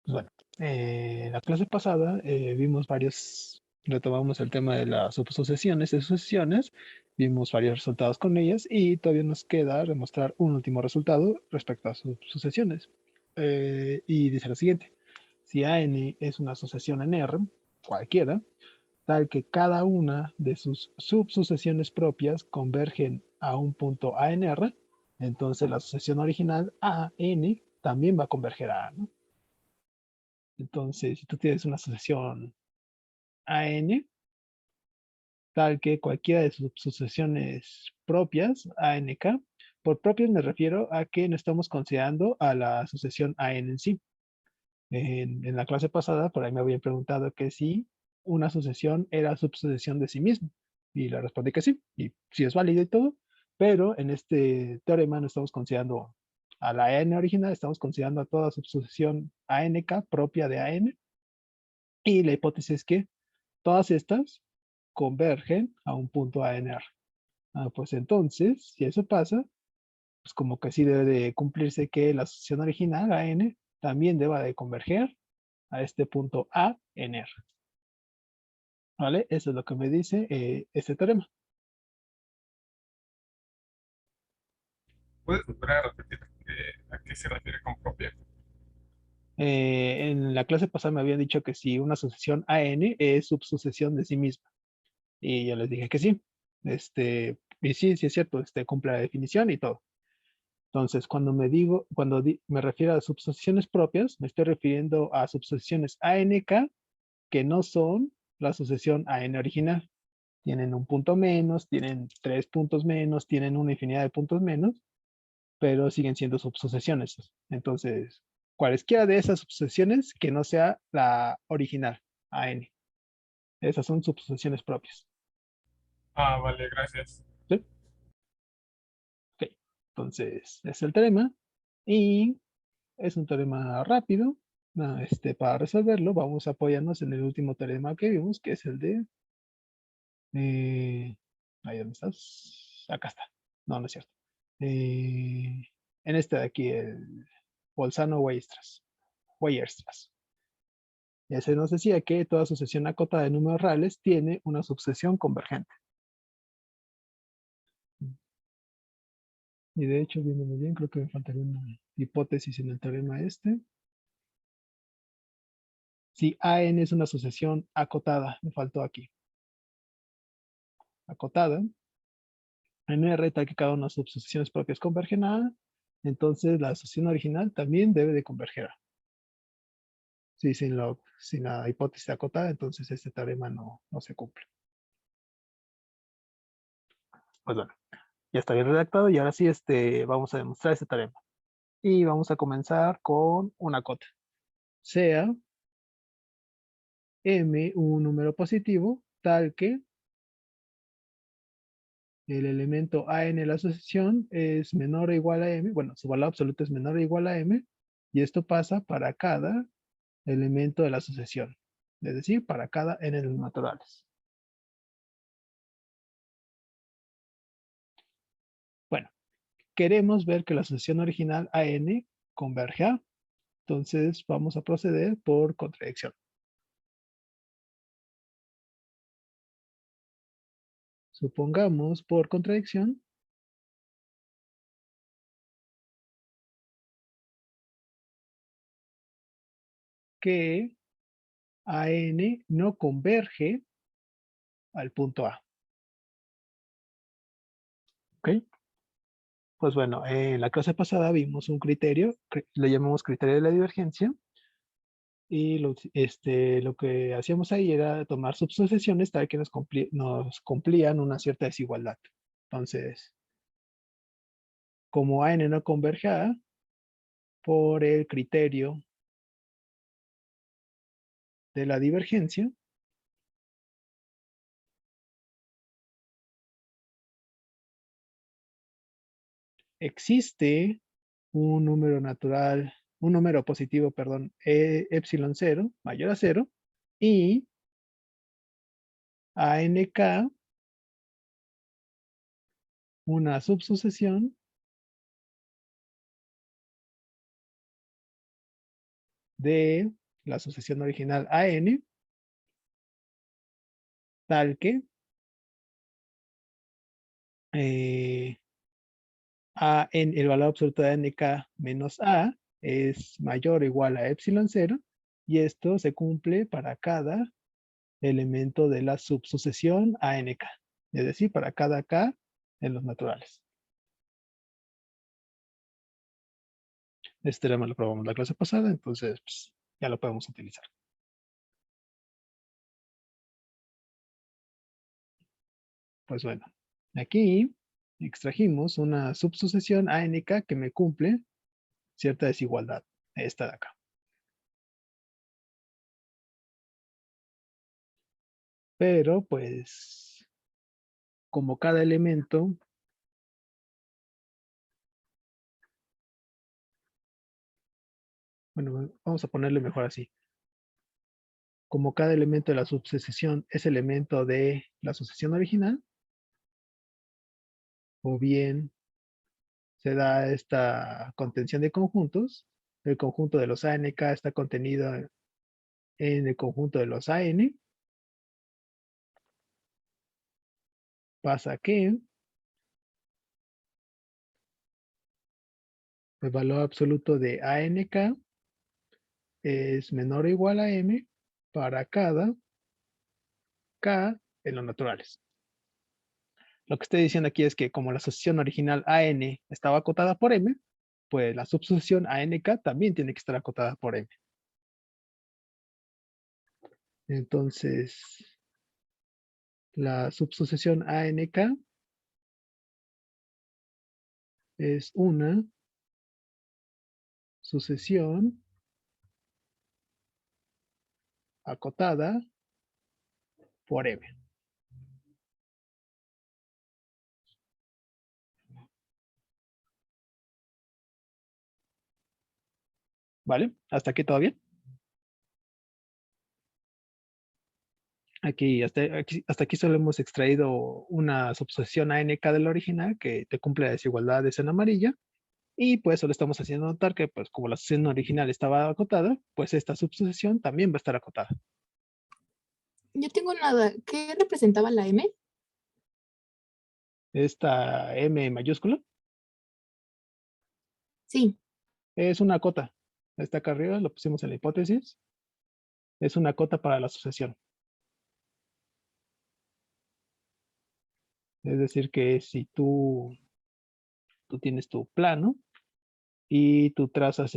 Pues bueno, la clase pasada vimos retomamos el tema de las subsucesiones y sucesiones, vimos varios resultados con ellas y todavía nos queda demostrar un último resultado respecto a subsucesiones. Y dice lo siguiente, si AN es una sucesión en R, cualquiera, tal que cada una de sus subsucesiones propias convergen a un punto A en R, entonces la sucesión original AN también va a converger a A, ¿no? Entonces, si tú tienes una sucesión AN, tal que cualquiera de sus sucesiones propias, ANK, por propias me refiero a que no estamos considerando a la sucesión AN en sí. En la clase pasada, por ahí me habían preguntado que si una sucesión era subsucesión de sí misma. Y le respondí que sí, y sí es válido y todo, pero en este teorema no estamos considerando a la AN original, estamos considerando a toda subsucesión ANK propia de AN, y la hipótesis es que todas estas convergen a un punto ANR. Pues entonces, si eso pasa, pues como que sí debe de cumplirse que la asociación original AN también deba de converger a este punto ANR. ¿Vale? Eso es lo que me dice este teorema. ¿Puedes volver a repetir a qué se refiere con propia? En la clase pasada me habían dicho que si una sucesión AN es subsucesión de sí misma. Y yo les dije que sí. Y sí, sí es cierto, cumple la definición y todo. Entonces, me refiero a subsucesiones propias, me estoy refiriendo a subsucesiones ANK que no son la sucesión AN original. Tienen un punto menos, tienen 3 puntos menos, tienen una infinidad de puntos menos, pero siguen siendo subsucesiones. Entonces, cualesquiera de esas subsucesiones que no sea la original AN. Esas son subsucesiones propias. Ah, vale, gracias. ¿Sí? Ok. Entonces, es el teorema. Y es un teorema rápido. Para resolverlo, vamos a apoyarnos en el último teorema que vimos, que es el de... eh, ahí, ¿dónde estás? Acá está. No, no es cierto. Eh, en este de aquí, el Bolzano-Weierstrass. Ese nos decía que toda sucesión acotada de números reales tiene una subsesión convergente. Y de hecho, viendo muy bien, creo que me faltaría una hipótesis en el teorema este. Si AN es una sucesión acotada, me faltó aquí. Acotada, en R tal que cada una de sus subsucesiones propias convergen a A, entonces la sucesión original también debe de converger a A. Sí, sin la hipótesis acotada, entonces este teorema no se cumple. Pues bueno, ya está bien redactado y ahora sí vamos a demostrar este teorema. Y vamos a comenzar con una cota. Sea M un número positivo tal que el elemento A en la asociación es menor o igual a M, bueno, su valor absoluto es menor o igual a M, y esto pasa para cada elemento de la asociación, es decir, para cada n de los naturales. Bueno, queremos ver que la asociación original a n converge a, entonces vamos a proceder por contradicción. Supongamos por contradicción que AN no converge al punto A. ¿Ok? Pues bueno, en la clase pasada vimos un criterio, le llamamos criterio de la divergencia, y lo que hacíamos ahí era tomar subsucesiones tal que nos cumplían una cierta desigualdad. Entonces, como AN no converge a A, por el criterio de la divergencia, existe un número natural, un número positivo, perdón, epsilon 0 mayor a 0, y ANK, una subsucesión de la sucesión original AN, tal que A en el valor absoluto de NK menos A es mayor o igual a epsilon 0, y esto se cumple para cada elemento de la subsucesión ANK, es decir, para cada K en los naturales. Este teorema lo probamos la clase pasada, entonces pues, ya lo podemos utilizar. Pues bueno, aquí extrajimos una subsucesión ANK que me cumple cierta desigualdad, esta de acá. Pero pues, como cada elemento bueno, vamos a ponerle mejor así. Como cada elemento de la subsucesión es elemento de la sucesión original, o bien se da esta contención de conjuntos, el conjunto de los ANK está contenido en el conjunto de los AN, pasa que el valor absoluto de ANK es menor o igual a M para cada K en los naturales. Lo que estoy diciendo aquí es que como la sucesión original AN estaba acotada por M, pues la subsucesión ANK también tiene que estar acotada por M. Entonces, la subsucesión ANK es una sucesión acotada por M. ¿Vale? ¿Hasta aquí todo bien? Hasta aquí solo hemos extraído una subsucesión ANK del original que te cumple la desigualdad de en amarilla. Y pues solo estamos haciendo notar que pues como la sucesión original estaba acotada, pues esta subsucesión también va a estar acotada. Yo tengo nada. ¿Qué representaba la M? Esta M mayúscula Sí. es una cota. Está acá arriba, lo pusimos en la hipótesis. Es una cota para la sucesión. Es decir, que si tú tienes tu plano y tú trazas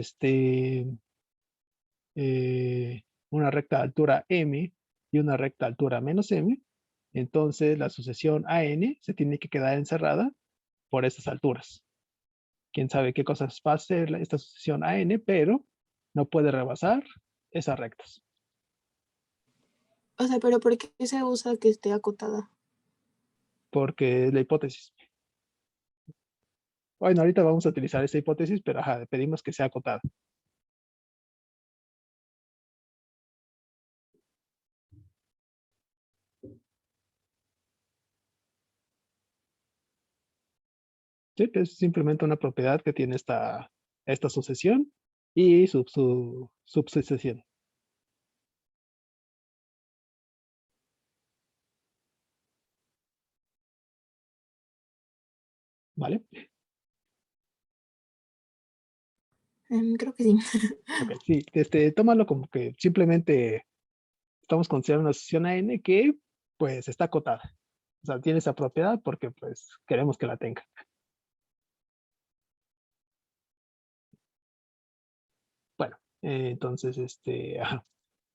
una recta de altura M y una recta de altura menos M, entonces la sucesión AN se tiene que quedar encerrada por estas alturas. Quién sabe qué cosas va a hacer esta sucesión AN, pero no puede rebasar esas rectas. O sea, pero ¿por qué se usa que esté acotada? Porque es la hipótesis. Bueno, ahorita vamos a utilizar esta hipótesis, pero ajá, pedimos que sea acotada. Sí, es simplemente una propiedad que tiene esta sucesión y su subsucesión. ¿Vale? Creo que sí. Ok, sí, tómalo como que simplemente estamos considerando una sucesión AN que pues está acotada. O sea, tiene esa propiedad porque pues queremos que la tenga. Bueno, entonces ajá,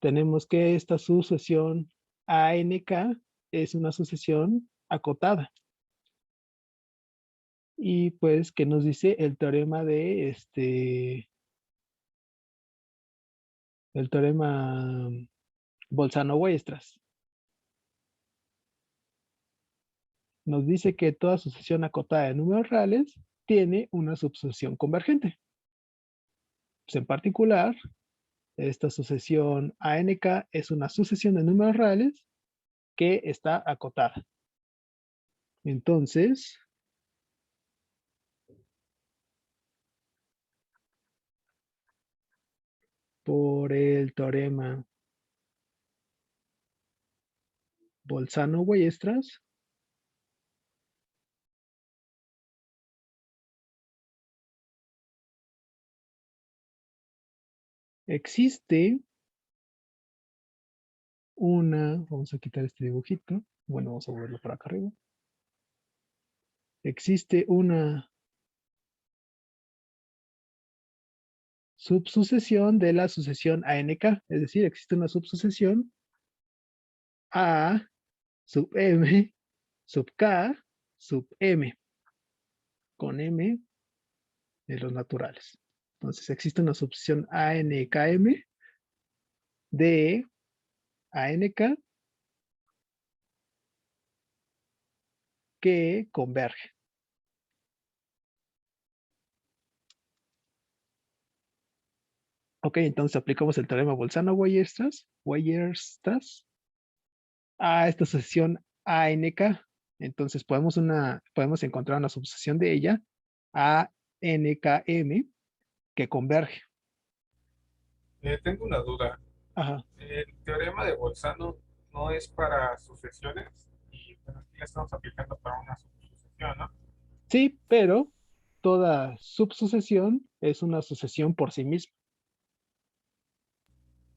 tenemos que esta sucesión ANK es una sucesión acotada. Y pues, ¿qué nos dice el teorema de el teorema Bolzano-Weierstrass? Nos dice que toda sucesión acotada de números reales tiene una subsucesión convergente. Pues en particular, esta sucesión ANK es una sucesión de números reales que está acotada. Entonces, por el teorema Bolzano-Weierstrass, existe vamos a quitar este dibujito, bueno, vamos a moverlo para acá arriba. Existe una subsucesión de la sucesión ANK, es decir, existe una subsucesión A sub M sub K sub M, con M de los naturales. Entonces existe una subsucesión ANKM de ANK que converge. Ok, entonces aplicamos el teorema Bolzano-Weierstrass a esta sucesión ANK. Entonces podemos encontrar una subsucesión de ella ANKM que converge. Tengo una duda. Ajá. El teorema de Bolzano no es para sucesiones y bueno, aquí la estamos aplicando para una subsucesión, ¿no? Sí, pero toda subsucesión es una sucesión por sí misma.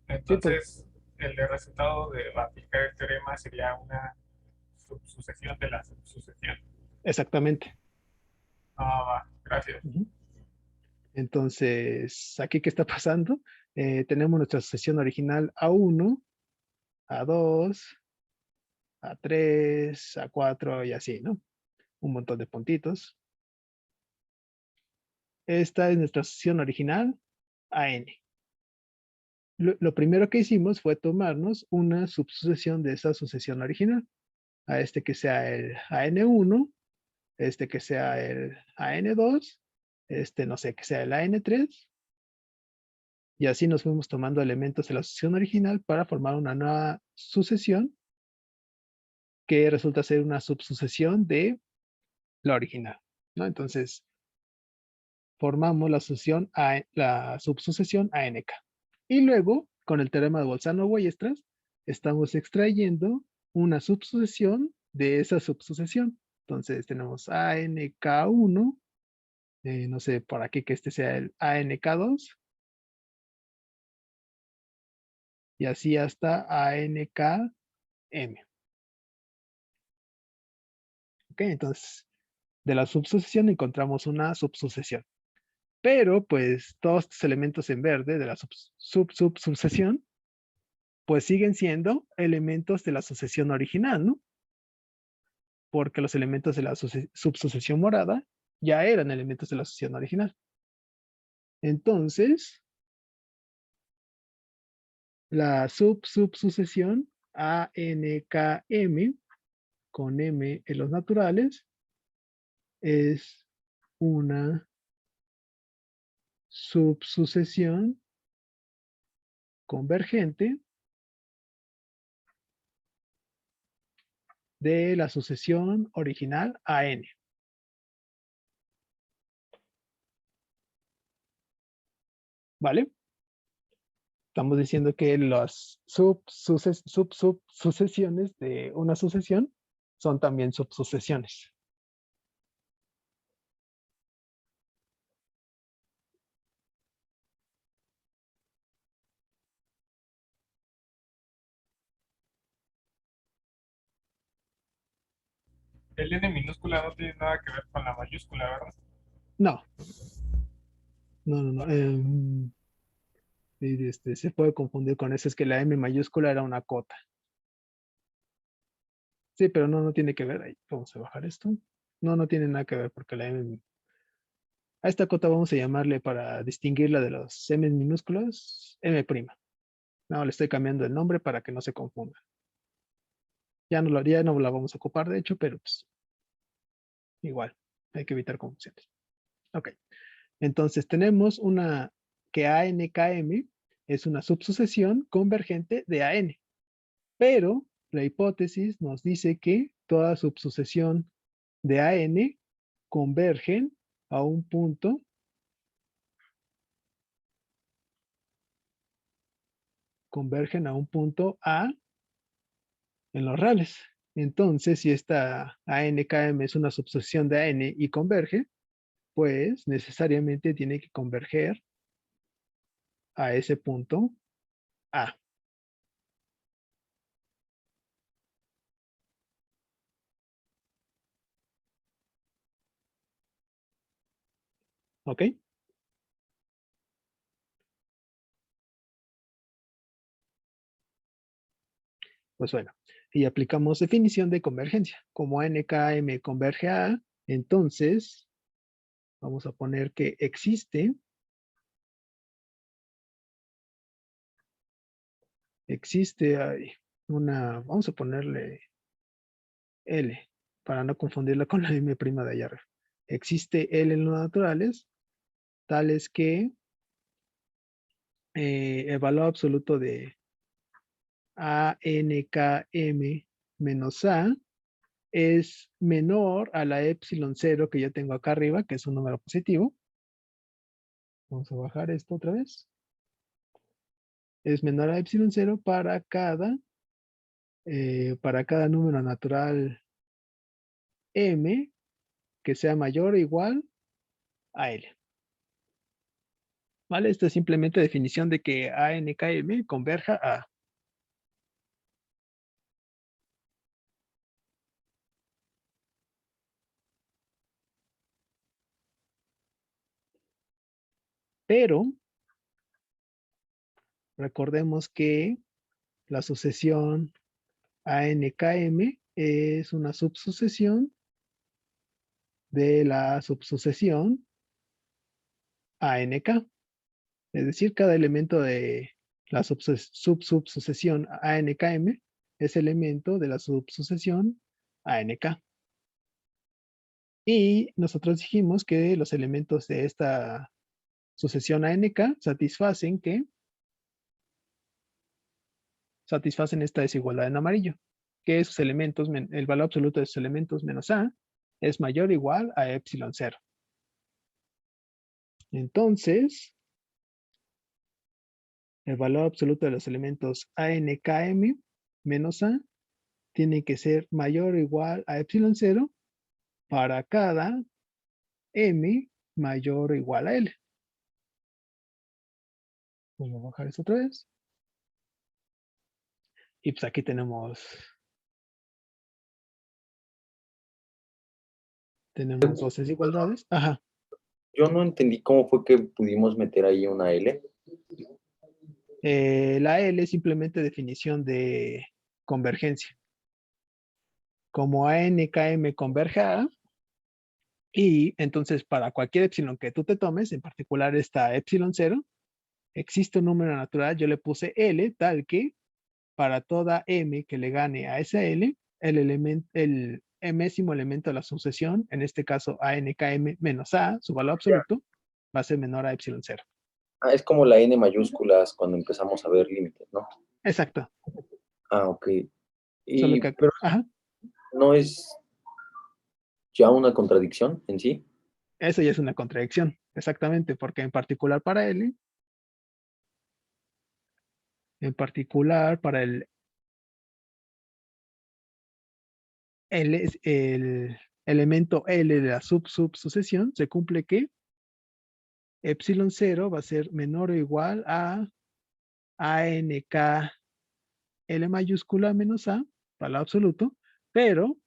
Sí, Entonces, el de resultado de aplicar el teorema sería una subsucesión de la subsucesión. exactamente. Ah, va, gracias. Ujú. Entonces, ¿aquí qué está pasando? Tenemos nuestra sucesión original A1, A2, A3, A4 y así, ¿no? Un montón de puntitos. Esta es nuestra sucesión original AN. Lo primero que hicimos fue tomarnos una subsucesión de esa sucesión original. A este que sea el AN1, este que sea el AN2, este no sé, que sea el AN3. Y así nos fuimos tomando elementos de la sucesión original para formar una nueva sucesión que resulta ser una subsucesión de la original, ¿no? Entonces, formamos la subsucesión ANK. Y luego, con el teorema de Bolzano-Weierstrass, estamos extrayendo una subsucesión de esa subsucesión. Entonces, tenemos ANK1, no sé, por aquí que este sea el ANK2, y así hasta ANKM. ¿Ok? Entonces, de la subsucesión encontramos una subsucesión. Pero, pues, todos estos elementos en verde de la subsucesión, pues siguen siendo elementos de la sucesión original, ¿no? Porque los elementos de la subsucesión morada ya eran elementos de la sucesión original. Entonces, la subsucesión ANKM con M en los naturales es una subsucesión convergente de la sucesión original AN. ¿Vale? Estamos diciendo que las subsucesiones de una sucesión son también subsucesiones. El N minúscula no tiene nada que ver con la mayúscula, ¿verdad? No, no. Se puede confundir con eso, es que la M mayúscula era una cota. Sí, pero no tiene que ver. Ahí, vamos a bajar esto. No tiene nada que ver porque la M... A esta cota vamos a llamarle para distinguirla de los M minúsculos, M'. No, le estoy cambiando el nombre para que no se confunda. Ya no la vamos a ocupar, de hecho, pero pues igual, hay que evitar confusiones. Ok, entonces tenemos una que ANKM es una subsucesión convergente de AN, pero la hipótesis nos dice que toda subsucesión de AN convergen a un punto convergen a un punto A en los reales. Entonces, si esta ANKM es una subsucesión de AN y converge, pues necesariamente tiene que converger a ese punto A. ¿Ok? Pues bueno, y aplicamos definición de convergencia. Como ANKM converge a A, entonces vamos a poner que existe ahí vamos a ponerle L, para no confundirla con la M' de allá arriba. Existe L en los naturales, tales que el valor absoluto de ANKM menos A es menor a la epsilon 0 que yo tengo acá arriba, que es un número positivo. Vamos a bajar esto otra vez. Es menor a epsilon 0 para cada número natural M que sea mayor o igual a L. ¿Vale? Esto es simplemente definición de que ANKM converja a. Pero recordemos que la sucesión ANKM es una subsucesión de la subsucesión ANK. Es decir, cada elemento de la subsucesión ANKM es elemento de la subsucesión ANK. Y nosotros dijimos que los elementos de esta sucesión ANK satisfacen esta desigualdad en amarillo, que sus elementos, el valor absoluto de sus elementos menos A es mayor o igual a epsilon 0. Entonces, el valor absoluto de los elementos ANKM menos A tiene que ser mayor o igual a epsilon 0 para cada M mayor o igual a L. Voy a bajar esto otra vez. Y pues aquí tenemos dos desigualdades. Ajá. Yo no entendí cómo fue que pudimos meter ahí una L. La L es simplemente definición de convergencia. Como ANKM converge a A, y entonces para cualquier epsilon que tú te tomes, en particular esta epsilon 0, existe un número natural, yo le puse L, tal que para toda M que le gane a esa L, el mésimo elemento de la sucesión, en este caso ANKM menos A, su valor absoluto, va a ser menor a epsilon 0. Ah, es como la N mayúsculas cuando empezamos a ver límites, ¿no? Exacto. Ah, ok. Solo que, Pero ajá, no es ya una contradicción en sí. eso ya es una contradicción, exactamente, porque en particular para L, en particular para el elemento L de la subsucesión, se cumple que epsilon 0 va a ser menor o igual a ANK L mayúscula menos A, valor absoluto, pero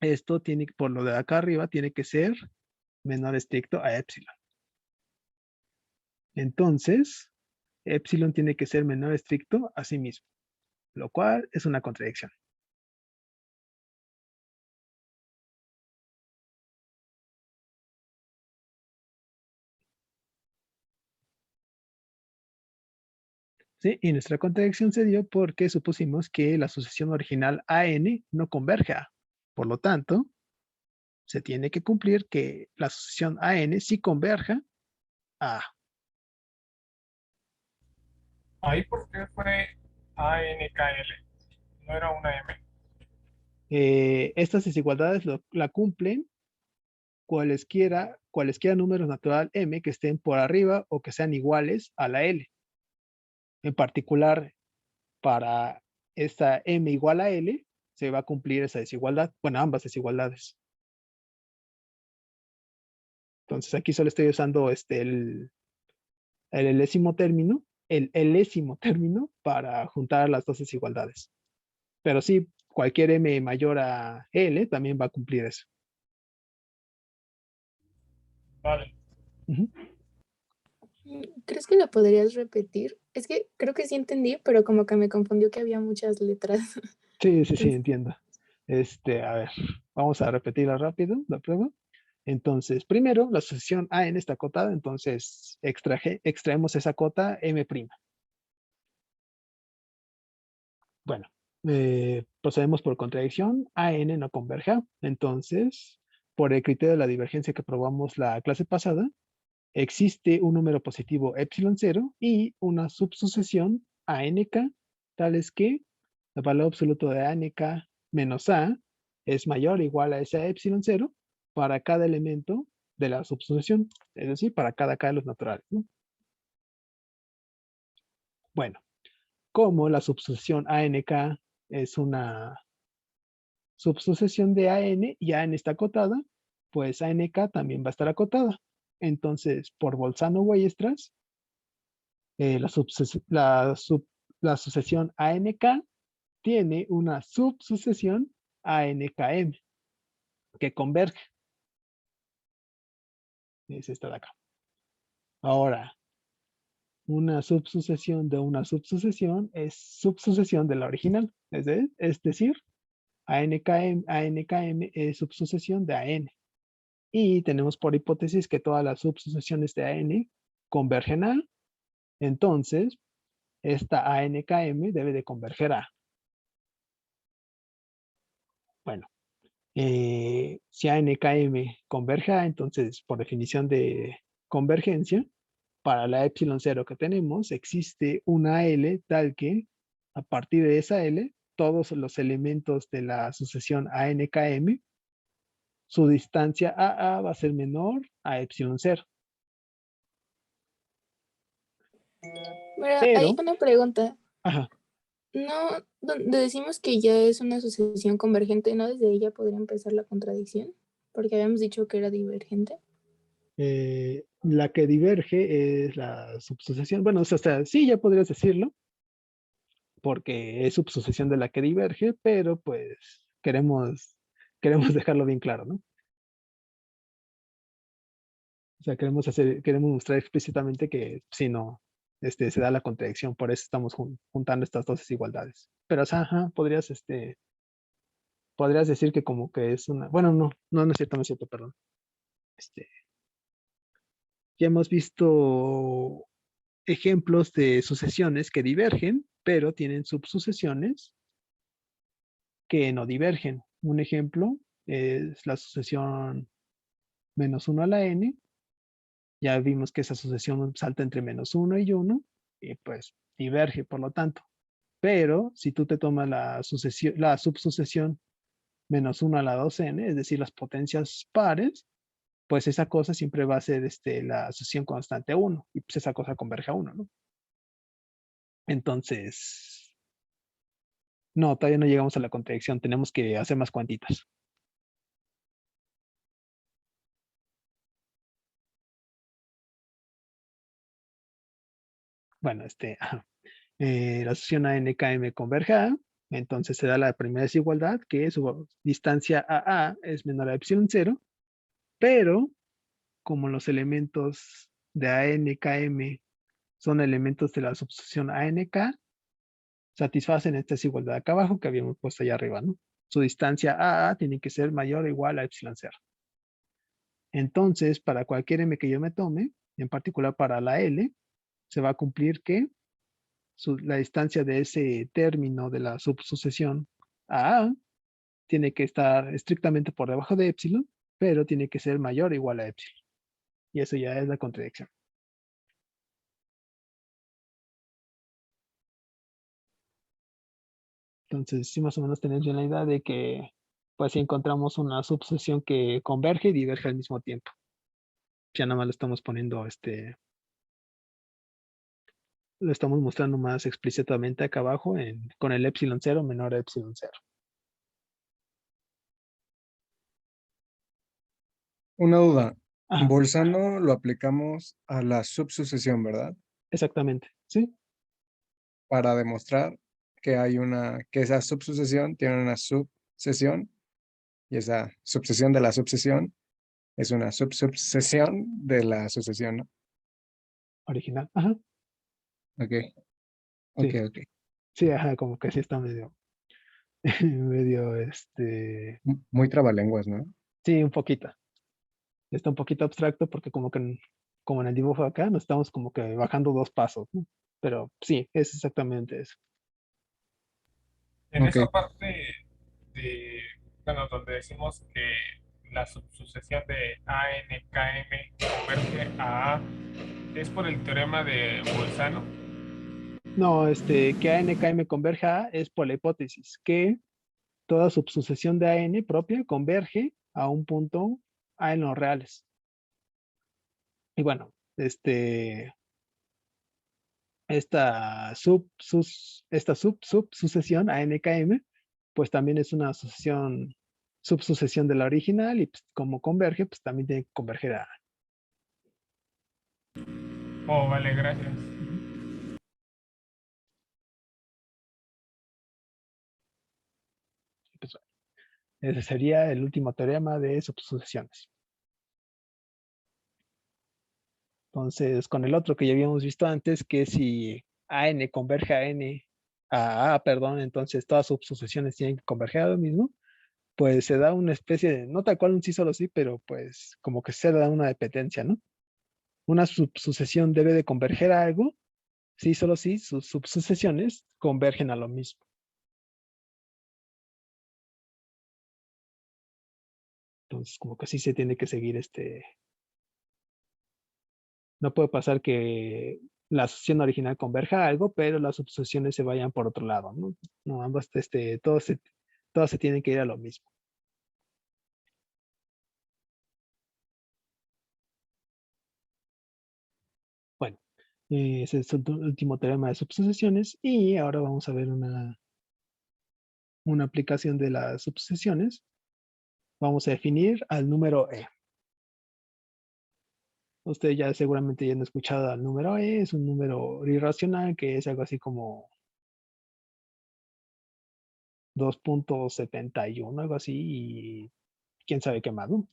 esto tiene, por lo de acá arriba, tiene que ser menor estricto a epsilon. Entonces, epsilon tiene que ser menor estricto a sí mismo, lo cual es una contradicción. ¿Sí? Y nuestra contradicción se dio porque supusimos que la sucesión original AN no converge a. Por lo tanto, se tiene que cumplir que la sucesión AN sí converja a. Ahí, ¿por qué fue ANKL? No era una M. Estas desigualdades la cumplen cualesquiera números natural M que estén por arriba o que sean iguales a la L. En particular, para esta M igual a L, se va a cumplir esa desigualdad. Bueno, ambas desigualdades. Entonces aquí solo estoy usando el enésimo término, el enésimo término para juntar las dos desigualdades. Pero sí, cualquier M mayor a L también va a cumplir eso. Vale. Ujú. ¿Crees que lo podrías repetir? Es que creo que sí entendí, pero como que me confundió que había muchas letras. Sí, Entonces, entiendo. A ver, vamos a repetirla rápido, la prueba. Entonces, primero, la sucesión A en esta acotada, entonces extraemos esa cota M'. Bueno, procedemos por contradicción, AN no converge A. Entonces, por el criterio de la divergencia que probamos la clase pasada, existe un número positivo epsilon 0 y una subsucesión ANK, tales que el valor absoluto de ANK menos A es mayor o igual a ese epsilon 0 para cada elemento de la subsucesión, es decir, para cada K de los naturales, ¿no? Bueno, como la subsucesión ANK es una subsucesión de AN y AN está acotada, pues ANK también va a estar acotada. Entonces, por Bolzano-Weierstrass, la sucesión ANK tiene una subsucesión ANKM que converge. Es esta de acá. Ahora, una subsucesión de una subsucesión es subsucesión de la original. Es decir, ANKM es subsucesión de AN. Y tenemos por hipótesis que todas las subsucesiones de AN convergen a. Entonces, esta ANKM debe de converger a. Bueno, si ANKM converge a, entonces por definición de convergencia, para la epsilon 0 que tenemos, existe una L tal que a partir de esa L, todos los elementos de la sucesión ANKM, su distancia AA va a ser menor a epsilon 0. pero hay Pero, una pregunta. ajá, No, donde decimos que ya es una sucesión convergente, ¿no? Desde ella podría empezar la contradicción, porque habíamos dicho que era divergente. la que diverge es la subsucesión. Bueno, o sea, sí, ya podrías decirlo, porque es subsucesión de la que diverge, pero pues queremos dejarlo bien claro, ¿no? O sea, queremos mostrar explícitamente que si no, se da la contradicción, por eso estamos juntando estas dos desigualdades. Pero, o sea, ajá, podrías decir que como que es una, bueno, no es cierto, no es cierto, perdón. Este, ya hemos visto ejemplos de sucesiones que divergen, pero tienen subsucesiones que no divergen. Un ejemplo es la sucesión -1 a la n. Ya vimos que esa sucesión salta entre -1 y 1 y pues diverge, por lo tanto. Pero si tú te tomas la subsucesión -1 a la 2n, es decir, las potencias pares, pues esa cosa siempre va a ser la sucesión constante 1 y pues esa cosa converge a 1, ¿no? Entonces, no, todavía no llegamos a la contradicción, tenemos que hacer más cuantitas. Bueno, la sucesión ANKM converge a, entonces se da la primera desigualdad, que su distancia AA es menor a epsilon 0, pero como los elementos de ANKM son elementos de la subsucesión ANK, satisfacen esta desigualdad acá abajo que habíamos puesto allá arriba, ¿no? Su distancia AA tiene que ser mayor o igual a epsilon 0. Entonces, para cualquier M que yo me tome, en particular para la L, se va a cumplir que la distancia de ese término de la subsucesión a tiene que estar estrictamente por debajo de epsilon, pero tiene que ser mayor o igual a epsilon. Y eso ya es la contradicción. Entonces, sí, más o menos tenemos la idea de que, pues, si encontramos una subsucesión que converge y diverge al mismo tiempo. Ya nada más le estamos poniendo lo estamos mostrando más explícitamente acá abajo con el epsilon 0 menor a epsilon 0. Una duda. Ajá, Bolzano lo aplicamos a la subsucesión, ¿verdad? exactamente, ¿sí? Para demostrar que esa subsucesión tiene una subsesión y esa subsesión de la subsesión es una subsubsesión de la sucesión, ¿no? Original, ajá, Ok, ok, sí, ok. sí, ajá, como que sí está medio, medio, Muy trabalenguas, ¿no? sí, un poquito. Está un poquito abstracto porque como en el dibujo acá, nos estamos como que bajando 2 pasos, ¿no? Pero sí, es exactamente eso. En Ok. esa parte de, bueno, donde decimos que la subsucesión de ANKM converge a A, es por el teorema de Bolzano. No, que ANKM converja a es por la hipótesis que toda subsucesión de AN propia converge a un punto A en los reales. Y bueno, subsucesión ANKM, pues también es una subsucesión de la original y pues, como converge, pues también tiene que converger a. Oh, vale, gracias. Ujú. Pues, bueno, ese sería el último teorema de subsucesiones. Entonces, con el otro que ya habíamos visto antes, que si AN converge a N, a A, perdón, entonces todas subsucesiones tienen que converger a lo mismo, pues se da una especie de, no tal cual un sí solo sí, pero pues como que se da una dependencia, ¿no? Una subsucesión debe de converger a algo, sí solo sí, sus subsucesiones convergen a lo mismo. Entonces, como que sí se tiene que seguir no puede pasar que la asociación original converja a algo, pero las subsucesiones se vayan por otro lado, ¿no? No, ambas, todas se tienen que ir a lo mismo. Bueno, ese es el último teorema de subsucesiones y ahora vamos a ver una aplicación de las subsucesiones. Vamos a definir al número E. Ustedes ya seguramente ya han escuchado al número E, es un número irracional que es algo así como 2.71, algo así, y quién sabe qué más, ¿no?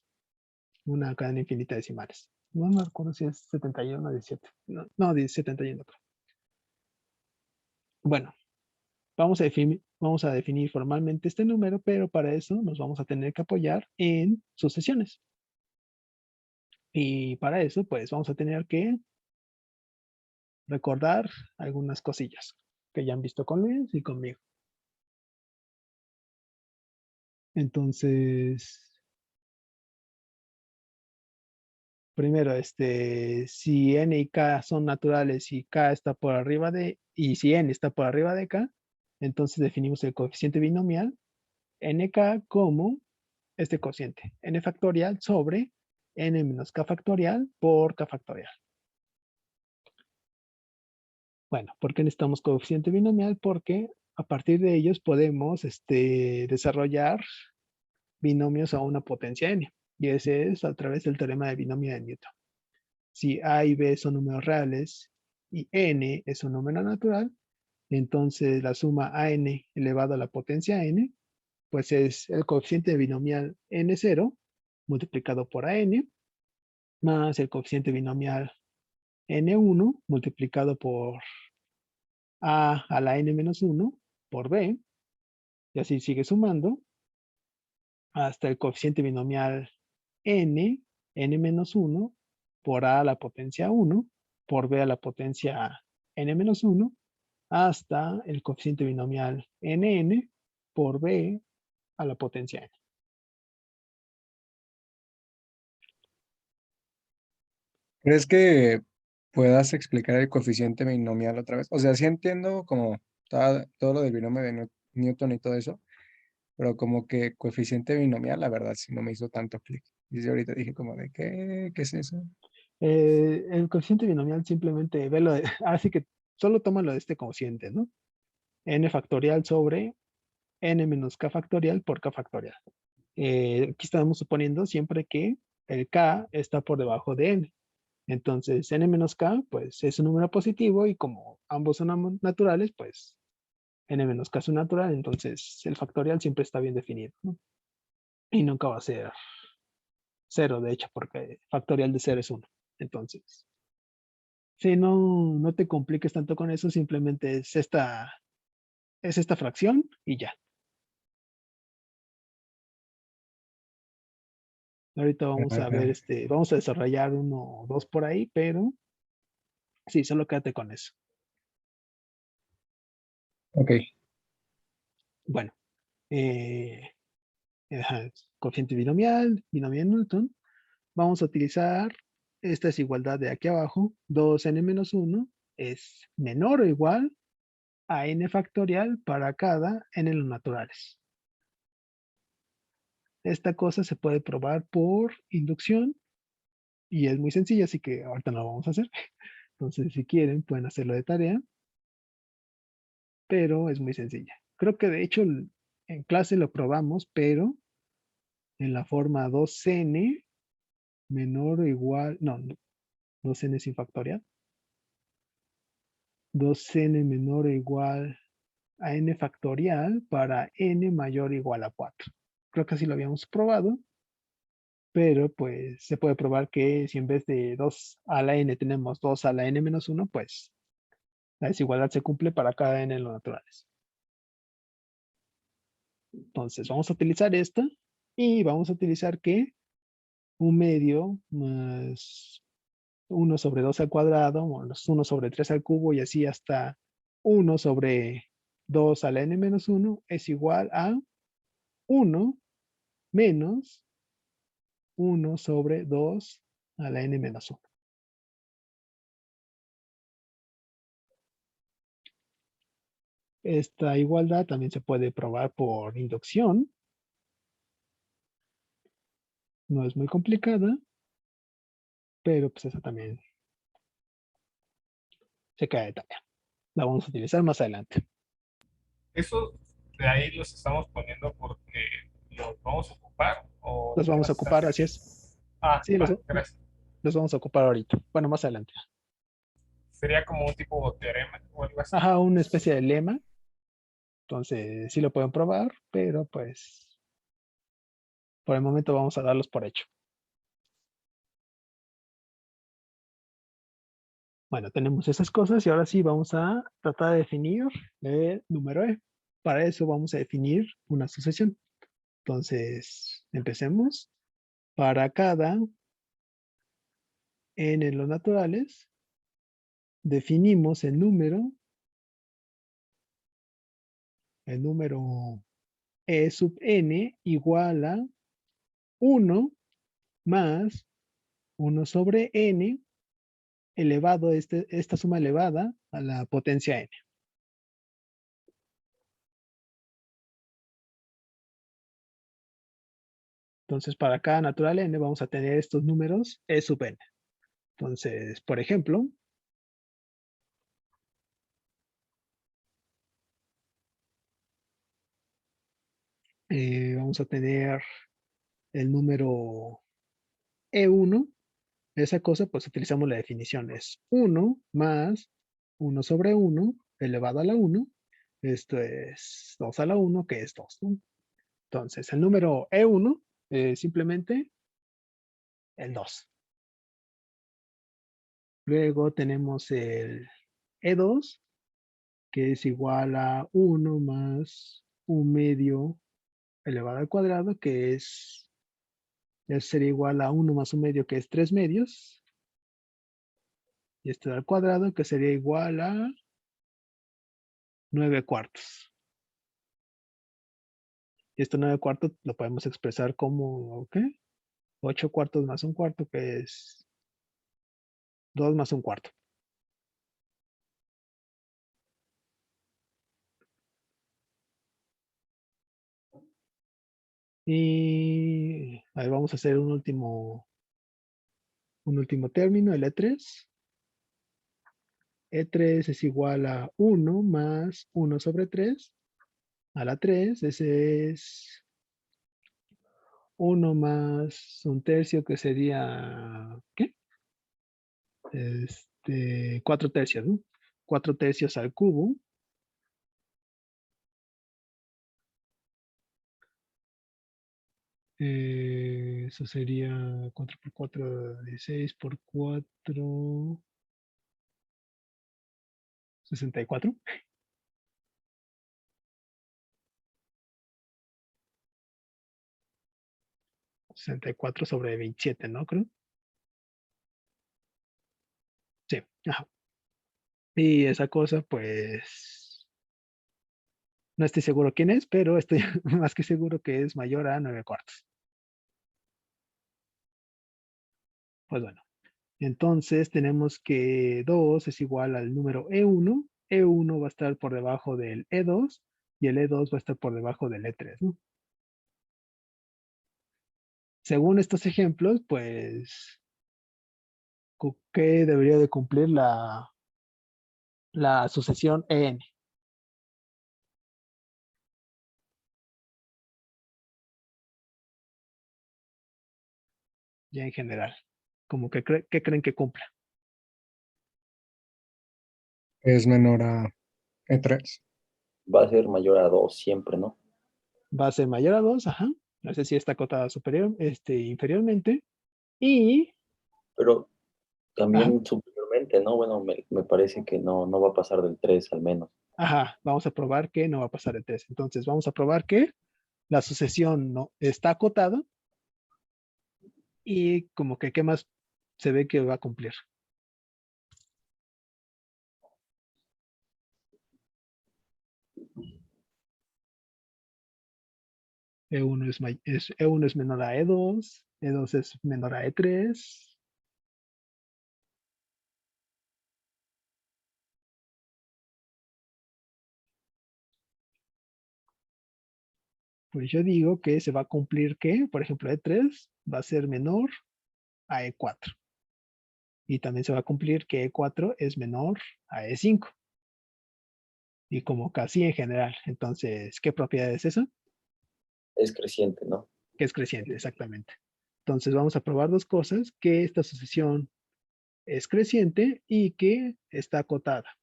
Una cadena infinita de decimales. No me acuerdo si es 71 o 17. No, no 71 creo. Bueno, vamos a definir formalmente este número, pero para eso nos vamos a tener que apoyar en sucesiones. Y para eso, pues vamos a tener que recordar algunas cosillas que ya han visto con Luis y conmigo. Entonces, primero, si n y k son naturales y k está por arriba y si n está por arriba de k, entonces definimos el coeficiente binomial nk como este cociente, n factorial sobre n menos k factorial por k factorial. Bueno, ¿por qué necesitamos coeficiente binomial? Porque a partir de ellos podemos desarrollar binomios a una potencia n. Y ese es a través del teorema de binomio de Newton. Si a y b son números reales y n es un número natural, entonces la suma an elevado a la potencia n, pues es el coeficiente binomial n0 multiplicado por an más el coeficiente binomial n1 multiplicado por a la n-1 por b, y así sigue sumando hasta el coeficiente binomial n-1 por a la potencia 1 por b a la potencia n-1 hasta el coeficiente binomial nn por b a la potencia n. ¿Crees que puedas explicar el coeficiente binomial otra vez? O sea, sí entiendo como todo lo del binomio de Newton y todo eso, pero como que coeficiente binomial, la verdad, sí no me hizo tanto clic. Y yo ahorita dije como de, ¿qué? ¿Qué es eso? El coeficiente binomial simplemente velo, así que solo tómalo de este cociente, ¿no? N factorial sobre N menos K factorial por K factorial. Aquí estamos suponiendo siempre que el K está por debajo de N. Entonces, N menos K, pues es un número positivo y como ambos son naturales, pues N menos K es un natural, entonces el factorial siempre está bien definido, ¿no? Y nunca va a ser 0, de hecho, porque factorial de 0 es 1. Entonces, si no te compliques tanto con eso, simplemente es esta fracción y ya. Ahorita vamos a ver, vamos a desarrollar uno o dos por ahí, pero sí, solo quédate con eso. Ok. Bueno, coeficiente binomial, binomio de Newton. Vamos a utilizar esta desigualdad de aquí abajo. 2n-1 es menor o igual a n factorial para cada n en los naturales. Esta cosa se puede probar por inducción y es muy sencilla, así que ahorita no lo vamos a hacer. Entonces, si quieren, pueden hacerlo de tarea, pero es muy sencilla. Creo que de hecho en clase lo probamos, pero en la forma 2n menor o igual, no, 2n sin factorial. 2n menor o igual a n factorial para n mayor o igual a 4. Creo que así lo habíamos probado, pero pues se puede probar que si en vez de 2 a la n tenemos 2 a la n menos 1, pues la desigualdad se cumple para cada n en los naturales. Entonces vamos a utilizar esta y vamos a utilizar que un medio más 1 sobre 2 al cuadrado, más 1 sobre 3 al cubo y así hasta 1 sobre 2 a la n menos 1 es igual a 1 menos 1 sobre 2 a la n menos 1. Esta igualdad también se puede probar por inducción. No es muy complicada, pero pues esa también se cae de tarea. La vamos a utilizar más adelante. Eso de ahí los estamos poniendo porque los vamos a ocupar o Los qué vamos a más estás ocupar, así diciendo. es. Ah, Sí, va, gracias. los vamos a ocupar ahorita. Bueno, más adelante. Sería como un tipo de teorema o algo así. Ajá, una especie de lema. Entonces, sí lo pueden probar, pero pues por el momento vamos a darlos por hecho. Bueno, tenemos esas cosas y ahora sí vamos a tratar de definir el número E. Para eso vamos a definir una sucesión. Entonces, empecemos. Para cada n en los naturales, definimos el número E sub n igual a 1 más 1 sobre n elevado, esta suma elevada a la potencia n. Entonces, para cada natural n vamos a tener estos números E sub n. Entonces, por ejemplo, vamos a tener el número E1. Esa cosa, pues utilizamos la definición. Es 1 más 1 sobre 1 elevado a la 1. Esto es 2 a la 1, que es 2, ¿no? Entonces, el número E1 es simplemente el 2. Luego tenemos el E2, que es igual a 1 más 1 medio elevado al cuadrado, que es, ya sería igual a 1 más 1 medio, que es 3 medios. Y esto al cuadrado, que sería igual a 9 cuartos. Y esto 9 cuartos lo podemos expresar como, ¿qué? 8 cuartos más 1 cuarto, que es 2 más 1 cuarto. Y ahí vamos a hacer un último término, el E3. E3 es igual a 1 más 1 sobre 3 a la 3. Ese es 1 más un tercio, que sería, ¿qué? 4 tercios, ¿no? 4 tercios al cubo. Eso sería 4 por 4, 16 por 4, 64. 64 sobre 27, ¿no? Creo. Sí, ajá. Y esa cosa, pues, no estoy seguro quién es, pero estoy más que seguro que es mayor a 9 cuartos. Pues bueno, entonces tenemos que 2 es igual al número E1. E1 va a estar por debajo del E2 y el E2 va a estar por debajo del E3, ¿no? Según estos ejemplos, pues, ¿qué debería de cumplir la sucesión EN? Ya en general. Como que ¿qué creen que cumpla? Es menor a E3. Va a ser mayor a 2 siempre, ¿no? Va a ser mayor a 2, ajá. No sé si está acotada superior, inferiormente. Y, Pero ajá, también superiormente, ¿no? Bueno, me parece que no va a pasar del 3 al menos. ajá, vamos a probar que no va a pasar de 3. Entonces, vamos a probar que la sucesión no está acotada y como que qué más se ve que va a cumplir. E1 es menor a E2, E2 es menor a E3. Pues yo digo que se va a cumplir que, por ejemplo, E3 va a ser menor a E4. Y también se va a cumplir que E4 es menor a E5. Y como casi en general. Entonces, ¿qué propiedad es esa? Es creciente, ¿no? Que es creciente, exactamente. Entonces vamos a probar dos cosas, que esta sucesión es creciente y que está acotada.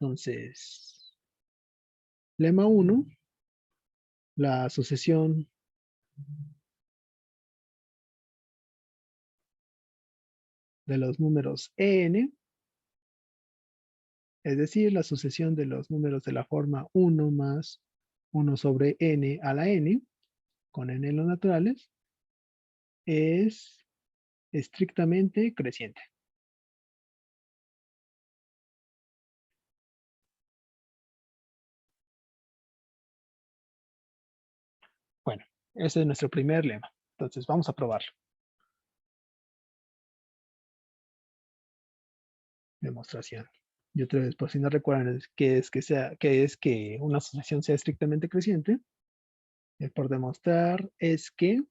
Entonces, lema 1, la sucesión de los números n, es decir, la sucesión de los números de la forma 1 más 1 sobre n a la n, con n en los naturales, es estrictamente creciente. Bueno, ese es nuestro primer lema. Entonces, vamos a probarlo. Demostración. Y otra vez, por si no recuerdan qué es que una asociación sea estrictamente creciente, por demostrar es que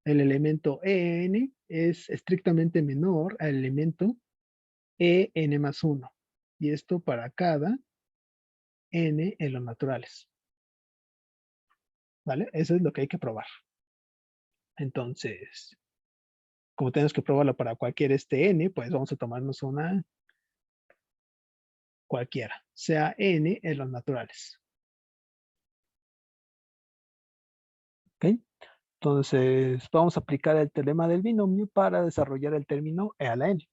el elemento en es estrictamente menor al elemento en más 1. Y esto para cada n en los naturales. ¿Vale? Eso es lo que hay que probar. Entonces, como tenemos que probarlo para cualquier n, pues vamos a tomarnos una cualquiera, sea n en los naturales. ¿Ok? Entonces, vamos a aplicar el teorema del binomio para desarrollar el término e a la n.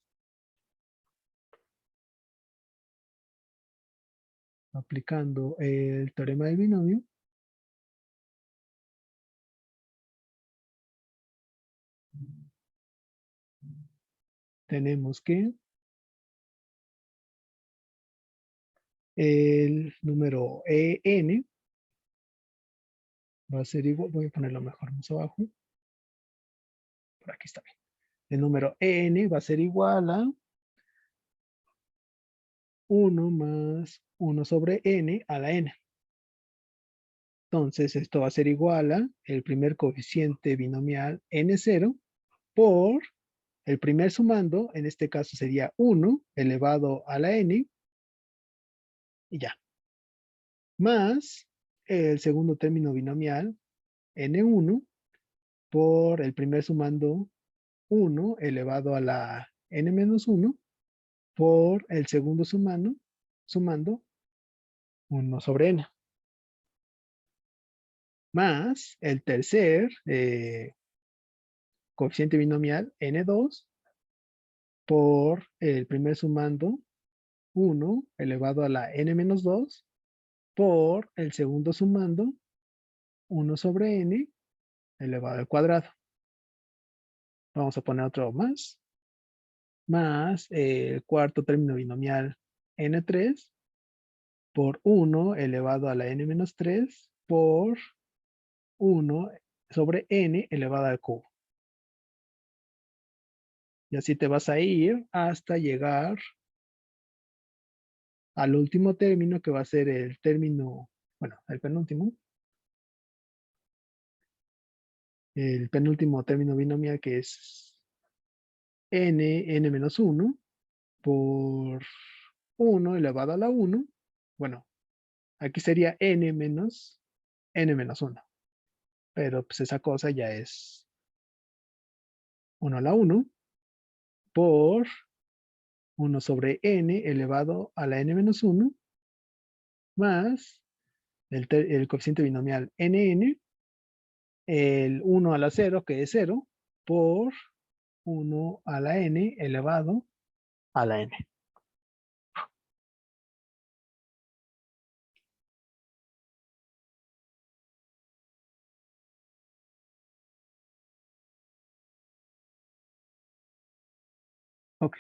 Aplicando el teorema del binomio, tenemos que el número en va a ser igual, voy a ponerlo mejor más abajo, por aquí está bien. El número en va a ser igual a 1 más 1 sobre n a la n. Entonces, esto va a ser igual a el primer coeficiente binomial n0 por el primer sumando, en este caso sería 1 elevado a la n, y ya. Más el segundo término binomial, n1, por el primer sumando 1 elevado a la n-1, por el segundo sumando 1 sobre n. Más el tercer coeficiente binomial n2 por el primer sumando 1 elevado a la n-2 por el segundo sumando 1 sobre n elevado al cuadrado. Vamos a poner otro más el cuarto término binomial n3 por 1 elevado a la n-3 por 1 sobre n elevado al cubo. Y así te vas a ir hasta llegar al último término, que va a ser el término, bueno, el penúltimo. El penúltimo término binomial, que es n-1 por 1 elevado a la 1. Bueno, aquí sería n menos n-1. Pero pues esa cosa ya es 1 a la 1 por 1 sobre n elevado a la n-1 más el coeficiente binomial nn, el 1 a la 0, que es 0, por 1 a la n elevado a la n. Ok,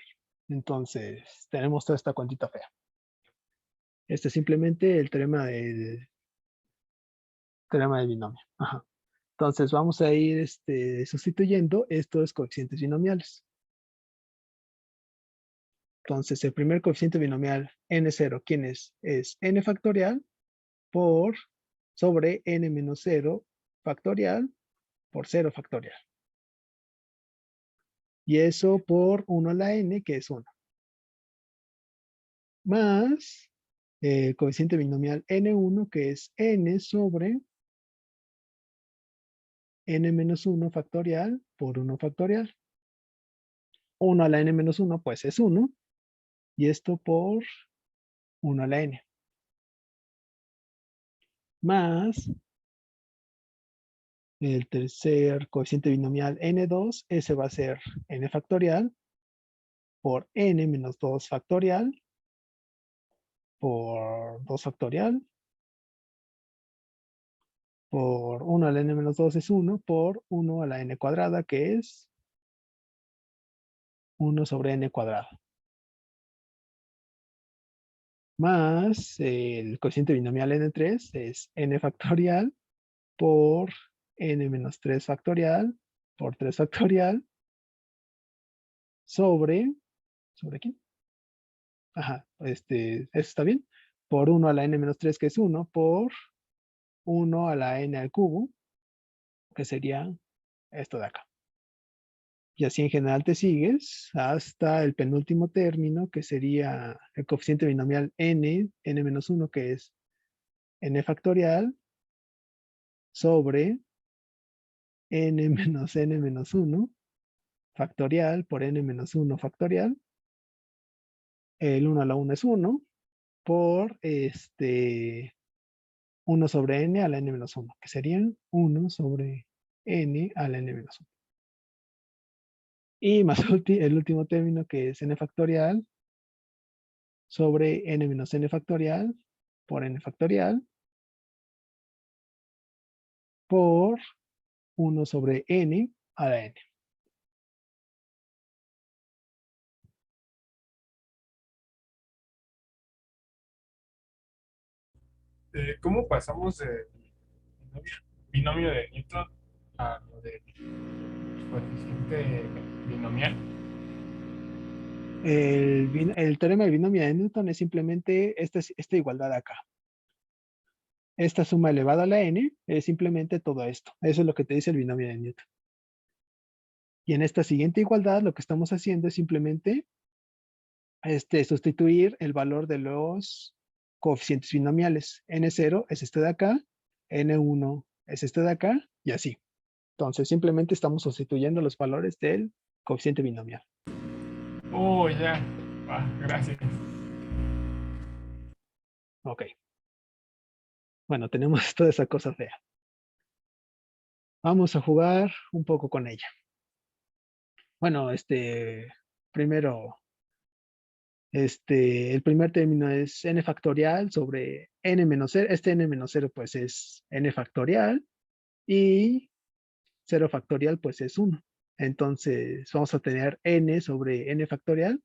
entonces tenemos toda esta cuantita fea. Este es simplemente el teorema del binomio. Ajá. Entonces vamos a ir sustituyendo estos coeficientes binomiales. Entonces el primer coeficiente binomial n0, ¿quién es? Es n factorial por sobre n menos 0 factorial por 0 factorial. Y eso por 1 a la n, que es 1. Más el coeficiente binomial n1, que es n sobre n menos 1 factorial por 1 factorial. 1 a la n menos 1, pues es 1. Y esto por 1 a la n. Más el tercer coeficiente binomial n2, ese va a ser n factorial por n menos 2 factorial por 2 factorial por 1 a la n menos 2 es 1 por 1 a la n cuadrada, que es 1 sobre n cuadrado. Más el coeficiente binomial n3 es n factorial por n menos 3 factorial por 3 factorial ¿sobre quién? Ajá, eso está bien. Por 1 a la n menos 3, que es 1, por 1 a la n al cubo, que sería esto de acá. Y así en general te sigues hasta el penúltimo término, que sería el coeficiente binomial n-1, que es n factorial sobre n menos n-1 factorial por n menos 1 factorial. El 1 a la 1 es 1 por 1 sobre n a la n menos 1, que serían 1 sobre n a la n menos 1. Y más el último término, que es n factorial sobre n menos n factorial por n factorial por 1 sobre n a la n. ¿Cómo pasamos del binomio de Newton a lo del coeficiente binomial? El teorema del binomio de Newton es simplemente esta igualdad acá. Esta suma elevada a la n es simplemente todo esto. Eso es lo que te dice el binomio de Newton. Y en esta siguiente igualdad lo que estamos haciendo es simplemente sustituir el valor de los coeficientes binomiales. N0 es este de acá, N1 es este de acá y así. Entonces simplemente estamos sustituyendo los valores del coeficiente binomial. Oh, ya. Va, gracias. Ok. Bueno, tenemos toda esa cosa fea. Vamos a jugar un poco con ella. Bueno, primero, el primer término es n factorial sobre n menos 0. Este n menos 0 pues es n factorial y 0 factorial pues es 1. Entonces vamos a tener n sobre n factorial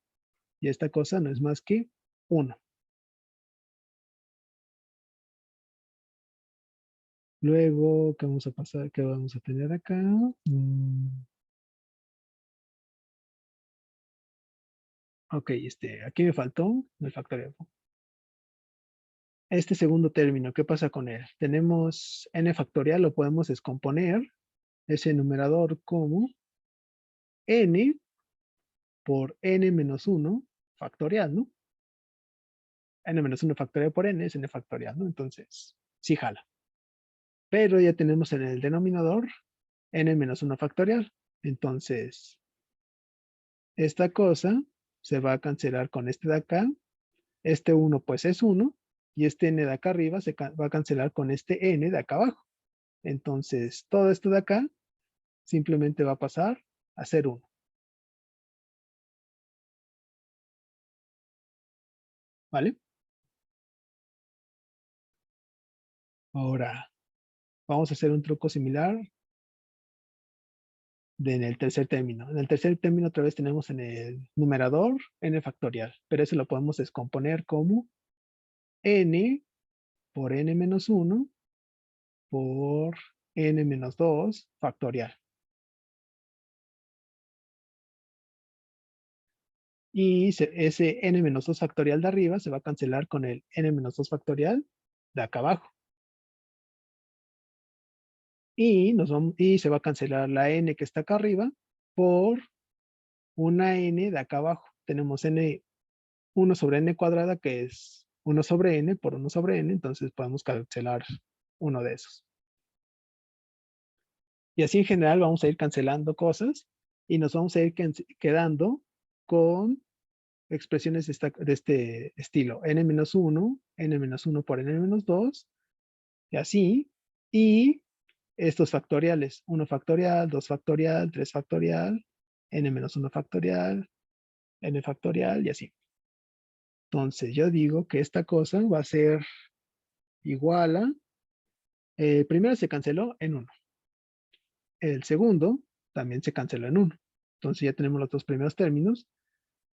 y esta cosa no es más que 1. Luego, ¿qué vamos a pasar? ¿Qué vamos a tener acá? Ok, aquí me faltó el factorial. Este segundo término, ¿qué pasa con él? Tenemos n factorial, lo podemos descomponer, ese numerador como n por n menos 1 factorial, ¿no? N menos 1 factorial por n es n factorial, ¿no? Entonces, sí jala. Pero ya tenemos en el denominador n menos 1 factorial. Entonces, esta cosa se va a cancelar con este de acá. Este 1 pues es 1. Y este n de acá arriba se va a cancelar con este n de acá abajo. Entonces, todo esto de acá simplemente va a pasar a ser 1. ¿Vale? Ahora, vamos a hacer un truco similar en el tercer término. En el tercer término otra vez tenemos en el numerador n factorial, pero eso lo podemos descomponer como n por n menos 1 por n menos 2 factorial. Y ese n menos 2 factorial de arriba se va a cancelar con el n menos 2 factorial de acá abajo. Y se va a cancelar la n que está acá arriba por una n de acá abajo. Tenemos n 1 sobre n cuadrada que es 1 sobre n por 1 sobre n, entonces podemos cancelar uno de esos. Y así en general vamos a ir cancelando cosas y nos vamos a ir quedando con expresiones de este estilo. n-1, n-1 por n-2 y así. Y estos factoriales, 1 factorial, 2 factorial, 3 factorial, n-1 factorial, n factorial y así. Entonces yo digo que esta cosa va a ser igual a, primero se canceló en 1. El segundo también se canceló en 1. Entonces ya tenemos los dos primeros términos.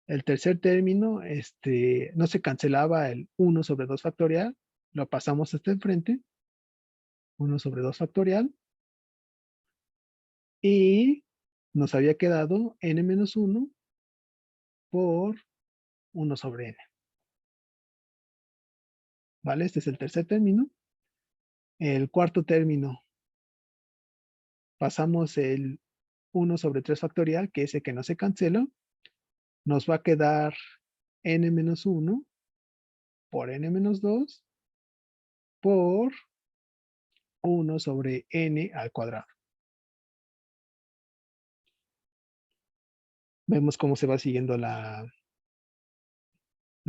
El tercer término, no se cancelaba el 1 sobre 2 factorial. Lo pasamos hasta enfrente. 1 sobre 2 factorial. Y nos había quedado n-1 por 1 sobre n. ¿Vale? Este es el tercer término. El cuarto término, pasamos el 1 sobre 3 factorial, que es el que no se cancela. Nos va a quedar n-1 por n-2 por 1 sobre n al cuadrado. Vemos cómo se va siguiendo la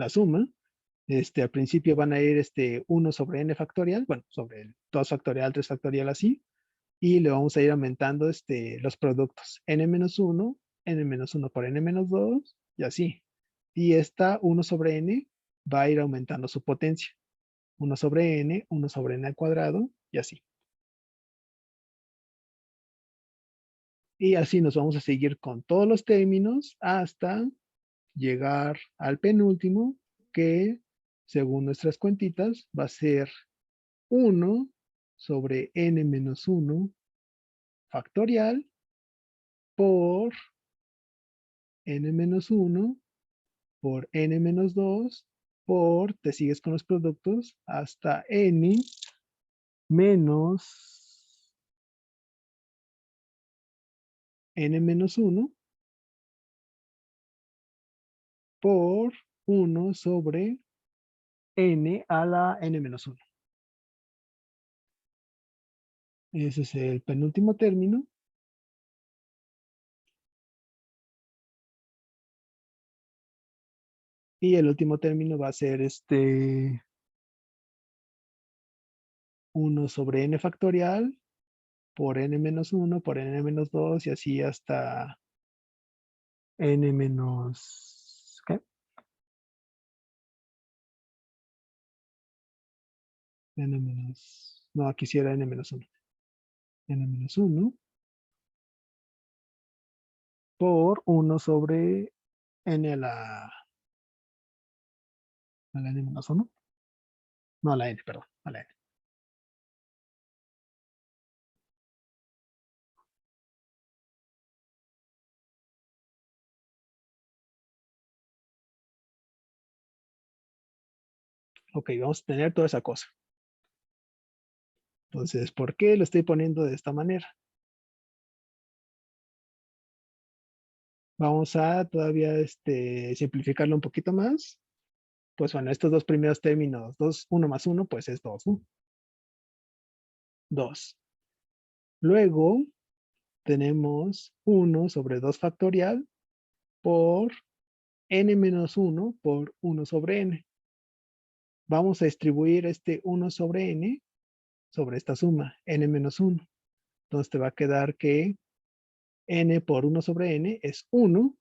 suma. Al principio van a ir 1 sobre n factorial, bueno, sobre el 2 factorial, 3 factorial así, y le vamos a ir aumentando los productos. n-1, n-1 por n-2 y así. Y esta 1 sobre n va a ir aumentando su potencia. 1 sobre n, 1 sobre n al cuadrado y así. Y así nos vamos a seguir con todos los términos hasta llegar al penúltimo, que según nuestras cuentitas va a ser 1 sobre n-1 factorial por n-1 por n-2 por, te sigues con los productos, hasta n menos n menos 1 por 1 sobre n a la n menos 1. Ese es el penúltimo término. Y el último término va a ser 1 sobre n factorial por n menos 1 por n menos 2 y así hasta n menos... ¿qué? N menos... No, aquí sí era n menos 1. N menos 1 por 1 sobre n a la n menos 1. No, a la n, perdón, a la n. Ok, vamos a tener toda esa cosa. Entonces, ¿por qué lo estoy poniendo de esta manera? Vamos a todavía simplificarlo un poquito más. Pues bueno, estos dos primeros términos, 1 más 1, pues es 2, ¿no? 2. Luego tenemos 1 sobre 2 factorial por n menos 1 por 1 sobre n. Vamos a distribuir este 1 sobre n sobre esta suma, n menos 1. Entonces te va a quedar que n por 1 sobre n es 1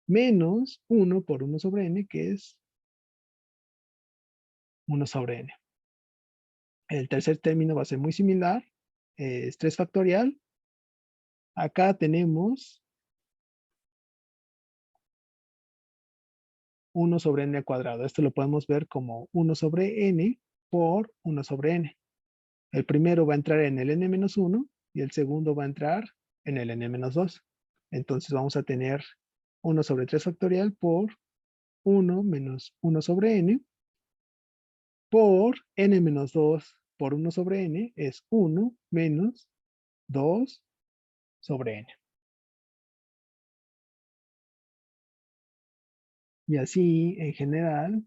menos 1 por 1 sobre n, que es 1 sobre n. El tercer término va a ser muy similar, es 3 factorial. Acá tenemos 1 sobre n al cuadrado. Esto lo podemos ver como 1 sobre n por 1 sobre n. El primero va a entrar en el n menos 1 y el segundo va a entrar en el n menos 2. Entonces vamos a tener 1 sobre 3 factorial por 1 menos 1 sobre n por n menos 2 por 1 sobre n es 1 menos 2 sobre n. Y así, en general,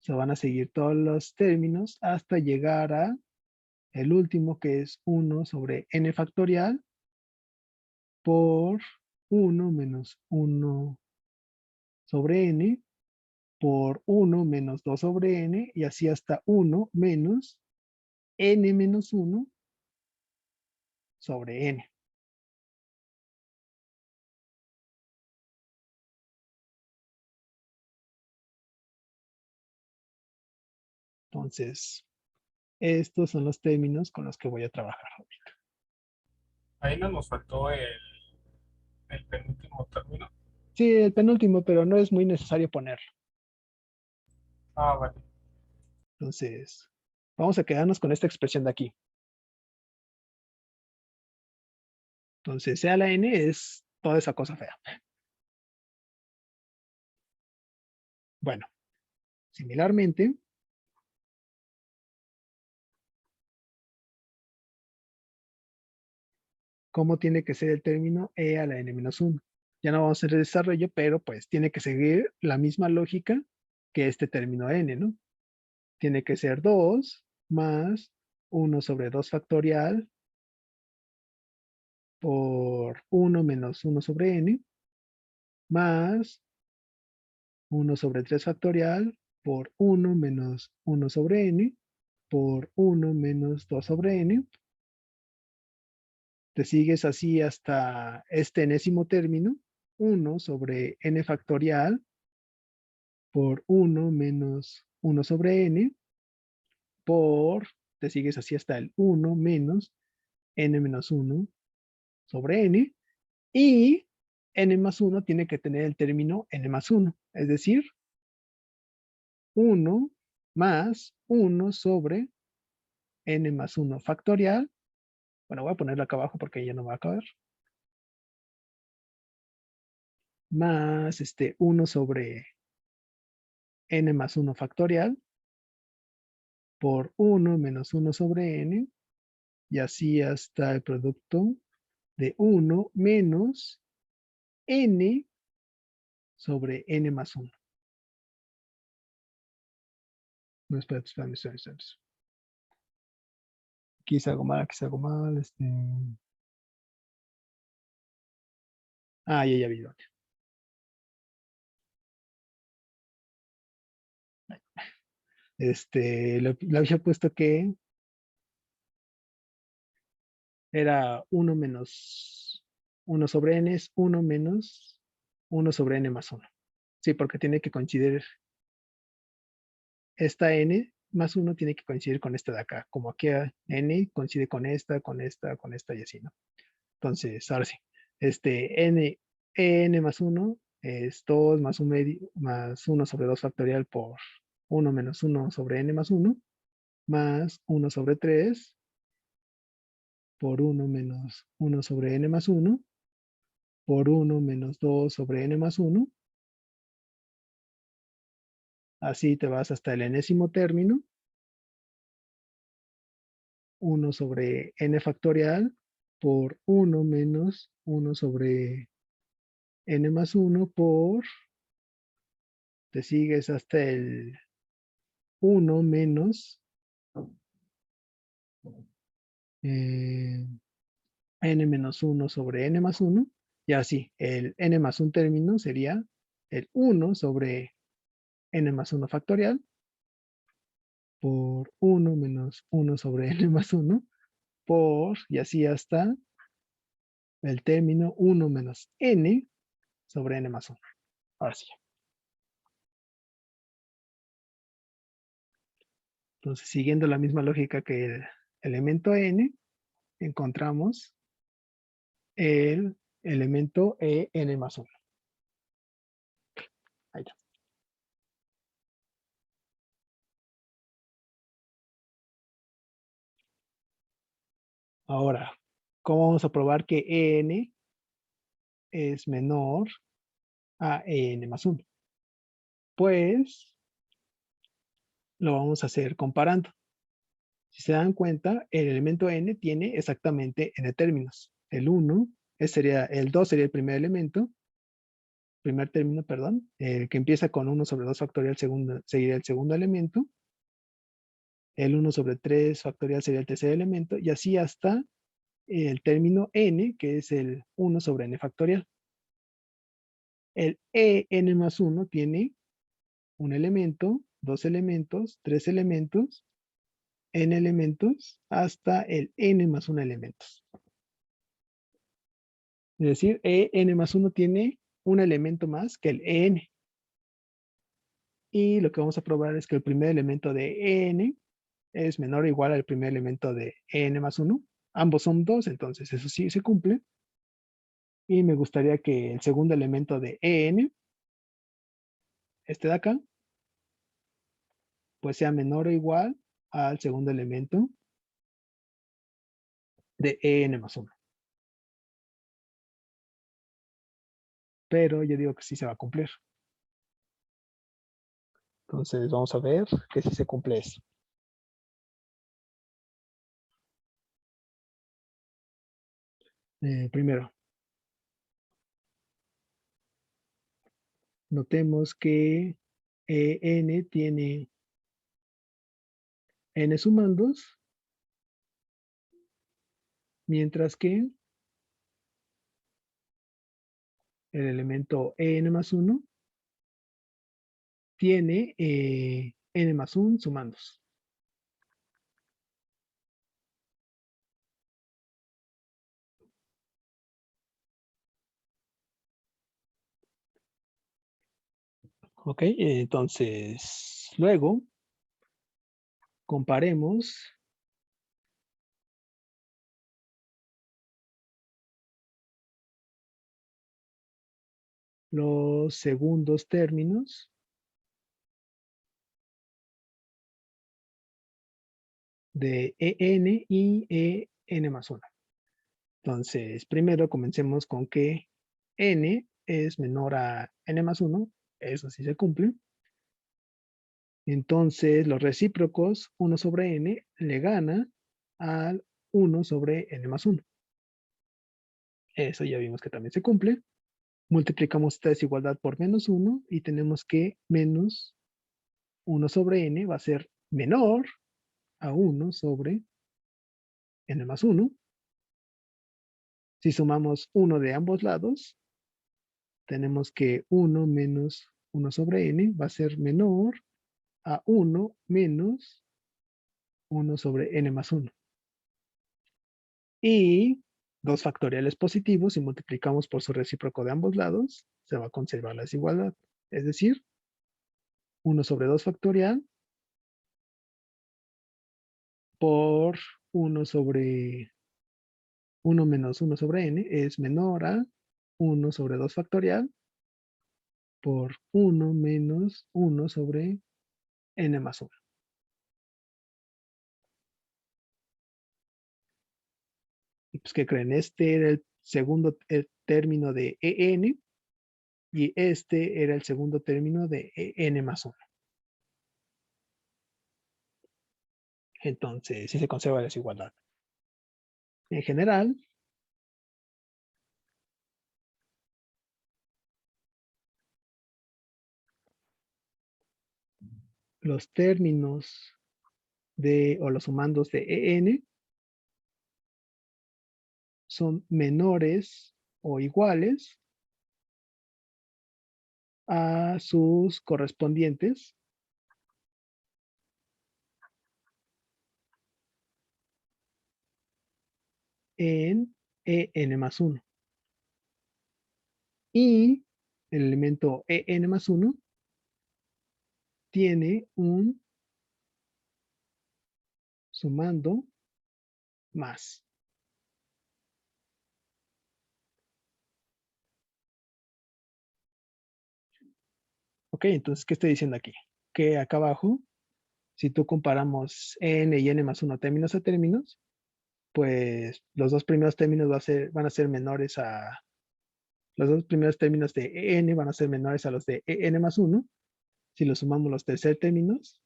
se van a seguir todos los términos hasta llegar a el último, que es 1 sobre n factorial por 1 menos 1 sobre n por 1 menos 2 sobre n y así hasta 1 menos n menos 1 sobre n. Entonces, estos son los términos con los que voy a trabajar ahorita. Ahí no nos faltó el penúltimo término. Sí, el penúltimo, pero no es muy necesario ponerlo. Ah, vale. Entonces, vamos a quedarnos con esta expresión de aquí. Entonces, C a la n es toda esa cosa fea. Bueno, similarmente, ¿cómo tiene que ser el término e a la n menos 1? Ya no vamos a hacer el desarrollo, pero pues tiene que seguir la misma lógica que este término n, ¿no? Tiene que ser 2 más 1 sobre 2 factorial por 1 menos 1 sobre n más 1 sobre 3 factorial por 1 menos 1 sobre n por 1 menos 2 sobre n. Te sigues así hasta este enésimo término, 1 sobre n factorial por 1 menos 1 sobre n por, te sigues así hasta el 1 menos n menos 1 sobre n y n más 1 tiene que tener el término n más 1, es decir, 1 más 1 sobre n más 1 factorial. Bueno, voy a ponerlo acá abajo porque ya no va a caber. Más 1 sobre n más 1 factorial por 1 menos 1 sobre n y así hasta el producto de 1 menos n sobre n más 1. No, espérate. Aquí se hago mal, ya vi dónde. Le había puesto que era 1 menos 1 sobre n es 1 menos 1 sobre n más 1. Sí, porque tiene que coincidir esta n más 1 tiene que coincidir con esta de acá. Como aquí n coincide con esta y así, ¿no? Entonces, ahora sí. n más 1 es 2 más 1 medio, más 1 sobre 2 factorial por 1 menos 1 sobre n más 1, más 1 sobre 3 por 1 menos 1 sobre n más 1, por 1 menos 2 sobre n más 1. Así te vas hasta el enésimo término. 1 sobre n factorial por 1 menos 1 sobre n más 1 por, te sigues hasta el 1 menos n menos 1 sobre n más 1. Y así, el n más un término sería el 1 sobre n más 1 factorial por 1 menos 1 sobre n más 1 por, y así hasta el término 1 menos n sobre n más 1. Ahora sí. Entonces, siguiendo la misma lógica que el elemento n, encontramos el elemento en más 1. Ahí está. Ahora, ¿cómo vamos a probar que en es menor a n más 1? Pues lo vamos a hacer comparando. Si se dan cuenta, el elemento n tiene exactamente n términos. El 1, el 2 sería el primer término, perdón, que empieza con 1 sobre 2 factorial sería el segundo elemento. El 1 sobre 3 factorial sería el tercer elemento, y así hasta el término n, que es el 1 sobre n factorial. El en más 1 tiene un elemento, dos elementos, tres elementos, n elementos, hasta el n más 1 elementos. Es decir, en más 1 tiene un elemento más que el en. Y lo que vamos a probar es que el primer elemento de en es menor o igual al primer elemento de n más 1. Ambos son 2, entonces eso sí se cumple. Y me gustaría que el segundo elemento de en, este de acá, pues sea menor o igual al segundo elemento de en más 1. Pero yo digo que sí se va a cumplir. Entonces vamos a ver que sí se cumple eso. Primero, notemos que n tiene n sumandos, mientras que el elemento n más 1 tiene n más 1 sumandos. Ok, entonces luego comparemos los segundos términos de en y en más 1. Entonces, primero comencemos con que n es menor a n más 1, eso sí se cumple. Entonces, los recíprocos 1 sobre n le gana al 1 sobre n más 1. Eso ya vimos que también se cumple. Multiplicamos esta desigualdad por menos 1 y tenemos que menos 1 sobre n va a ser menor a 1 sobre n más 1. Si sumamos 1 de ambos lados, tenemos que 1 menos 1 sobre n va a ser menor a 1 menos 1 sobre n más 1. Y 2 factoriales positivos, si multiplicamos por su recíproco de ambos lados, se va a conservar la desigualdad. Es decir, 1 sobre 2 factorial por 1 sobre 1 menos 1 sobre n es menor a 1 sobre 2 factorial por 1 menos 1 sobre n más 1. Y pues, ¿qué creen? Este era el segundo término de en y este era el segundo término de en más 1. Entonces, sí se conserva la desigualdad. En general, los términos o los sumandos de en son menores o iguales a sus correspondientes en en más 1. Y el elemento en más 1 tiene un sumando más. Ok, entonces, ¿qué estoy diciendo aquí? Que acá abajo, si tú comparamos n y n más 1 términos a términos, pues los dos primeros términos van a ser menores a... Los dos primeros términos de n van a ser menores a los de n más 1. Si los sumamos los terceros términos,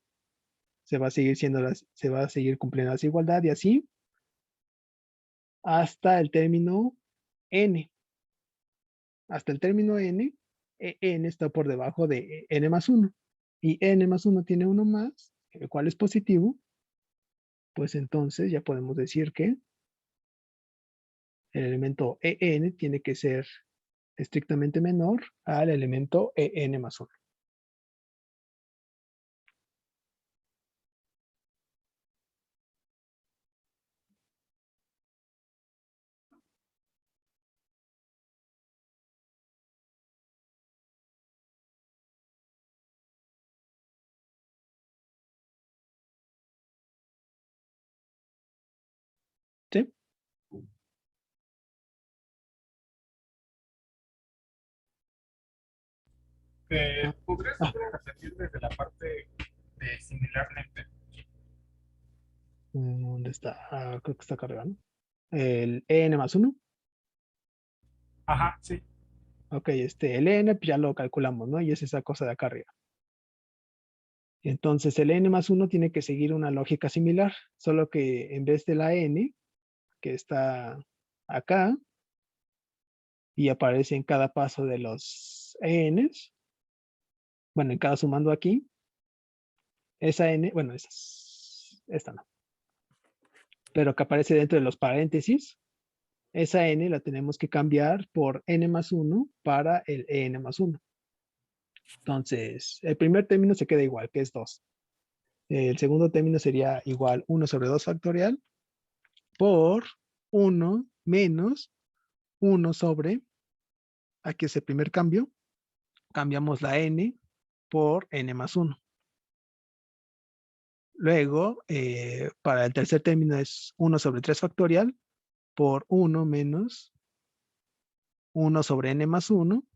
se va a seguir cumpliendo la desigualdad y así hasta el término n. Hasta el término n, n está por debajo de n más 1. Y n más 1 tiene 1 más, el cual es positivo. Pues entonces ya podemos decir que el elemento en tiene que ser estrictamente menor al elemento en más 1. ¿Sí? ¿Podrías Ah, repetir desde la parte de similarmente? ¿dónde está? Creo que está cargando. El en más 1. Ajá, sí. Ok, el n pues ya lo calculamos, ¿no? Y es esa cosa de acá arriba. Entonces el n más 1 tiene que seguir una lógica similar, solo que en vez de la n, que está acá, y aparece en cada paso de los n's, bueno, en cada sumando aquí, esa n, bueno, esta no, pero que aparece dentro de los paréntesis, esa n la tenemos que cambiar por n más 1 para el n más 1. Entonces, el primer término se queda igual, que es 2. El segundo término sería igual 1 sobre 2 factorial por 1 menos 1 sobre, aquí es el primer cambio, cambiamos la n por n más 1. Luego, para el tercer término es 1 sobre 3 factorial por 1 menos 1 sobre n más 1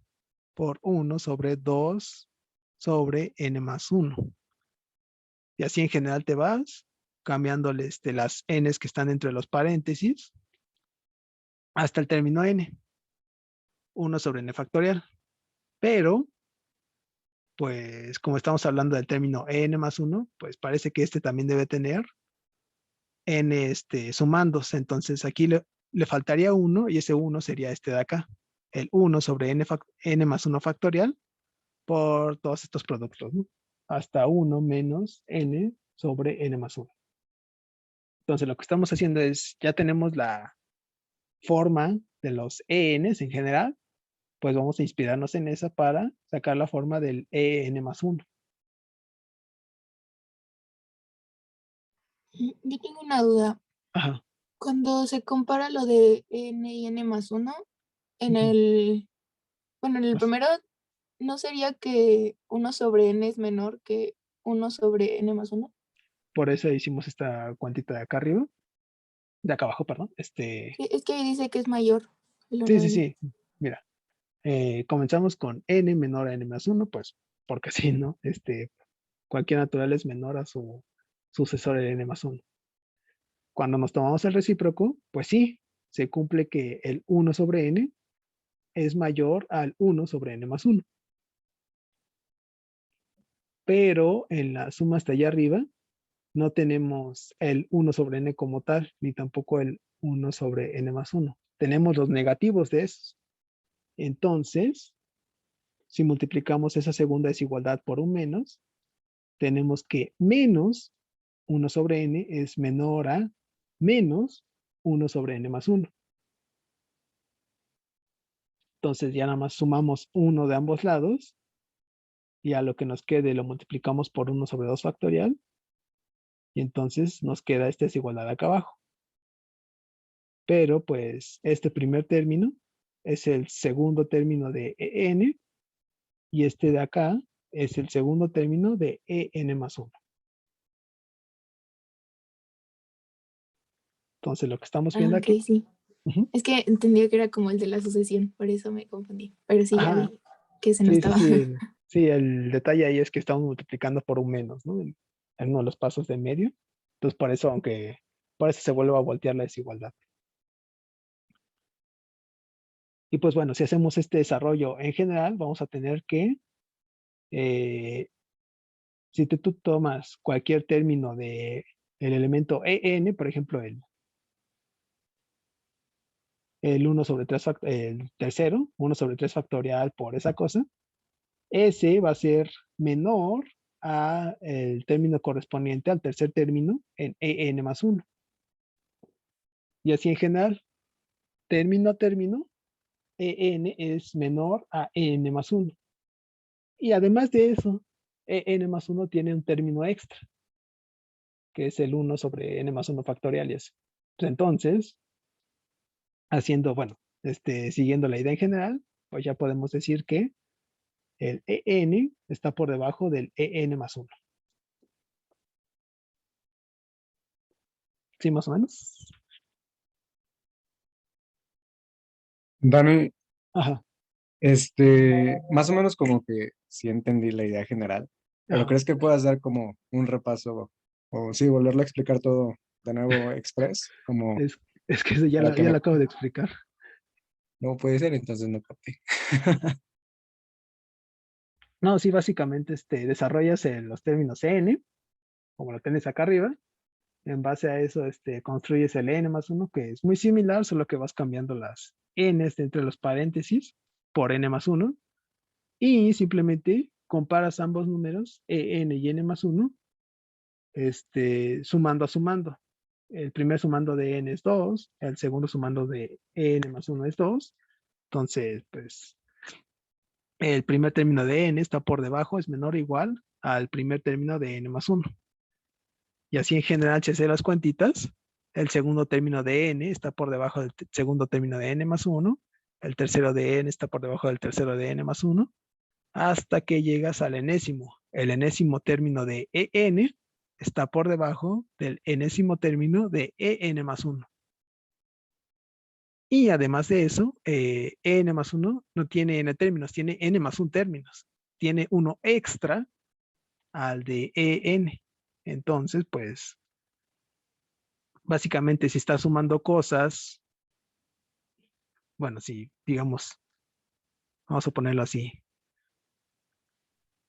por 1 sobre 2 sobre n más 1. Y así en general te vas cambiándole las n's que están entre los paréntesis hasta el término n. 1 sobre n factorial. Pero, pues como estamos hablando del término n más 1, pues parece que también debe tener n sumándose. Entonces aquí le faltaría 1 y ese 1 sería este de acá. El 1 sobre n más 1 factorial por todos estos productos, ¿no? Hasta 1 menos n sobre n más 1. Entonces lo que estamos haciendo es, ya tenemos la forma de los ENs en general, pues vamos a inspirarnos en esa para sacar la forma del EN más 1. Yo tengo una duda. Ajá. Cuando se compara lo de n y n más 1, en Ujú. el, bueno, en el Pues, primero, ¿no sería que 1 sobre n es menor que 1 sobre n más 1? por eso hicimos esta cuantita de acá arriba, de acá abajo, perdón. Sí, es que ahí dice que es mayor el 1 Sí, n. sí. Mira, comenzamos con n menor a n más 1, pues porque sí, ¿no? Cualquier natural es menor a su sucesor el n más 1. Cuando nos tomamos el recíproco, pues sí, se cumple que el 1 sobre n es mayor al 1 sobre n más 1. Pero en la suma hasta allá arriba no tenemos el 1 sobre n como tal, ni tampoco el 1 sobre n más 1. Tenemos los negativos de esos. Entonces, si multiplicamos esa segunda desigualdad por un menos, tenemos que menos 1 sobre n es menor a menos 1 sobre n más 1. Entonces ya nada más sumamos 1 de ambos lados y a lo que nos quede lo multiplicamos por 1 sobre 2 factorial y entonces nos queda esta desigualdad acá abajo. Pero pues este primer término es el segundo término de en y este de acá es el segundo término de en más 1. Entonces lo que estamos viendo Ok, aquí. sí. Ujú. Es que entendía que era como el de la sucesión, por eso me confundí. Pero sí, ya Ajá, vi que se no sí, sí, estaba. sí. Sí, el detalle ahí es que estamos multiplicando por un menos, ¿no? En uno de los pasos de medio. Entonces por eso, por eso se vuelve a voltear la desigualdad. Y pues bueno, si hacemos este desarrollo en general, vamos a tener que, si tú tomas cualquier término de el elemento en, por ejemplo, el 1 sobre 3, el tercero, 1 sobre 3 factorial por esa cosa, ese va a ser menor a el término correspondiente al tercer término en en más 1. Y así en general, término a término, en es menor a n más 1. Y además de eso, n más 1 tiene un término extra, que es el 1 sobre n más 1 factorial y eso. Entonces, haciendo, bueno, siguiendo la idea en general, pues ya podemos decir que el en está por debajo del en más 1. ¿Sí, más o menos? Dani, Ajá, más o menos como que sí entendí la idea general, pero ajá. ¿crees que puedas dar como un repaso o sí, volverlo a explicar todo de nuevo express? Como Es, es que eso para que ya lo me... acabo de explicar. No puede ser, entonces no capté. No, sí, básicamente desarrollas los términos n, como lo tienes acá arriba. En base a eso, construyes el n más 1, que es muy similar, solo que vas cambiando las n's entre los paréntesis por n más 1. Y simplemente comparas ambos números, en y n más 1, sumando a sumando. El primer sumando de n es 2, el segundo sumando de n más 1 es 2. Entonces, pues, el primer término de n está por debajo, es menor o igual al primer término de n más 1. Y así en general, si hace las cuantitas, el segundo término de n está por debajo del segundo término de n más 1, el tercero de n está por debajo del tercero de n más 1, hasta que llegas al enésimo. El enésimo término de en está por debajo del enésimo término de en más 1. Y además de eso, n más 1 no tiene n términos, tiene n más 1 términos. Tiene uno extra al de en. Entonces, pues, básicamente si estás sumando cosas, bueno, si digamos, vamos a ponerlo así,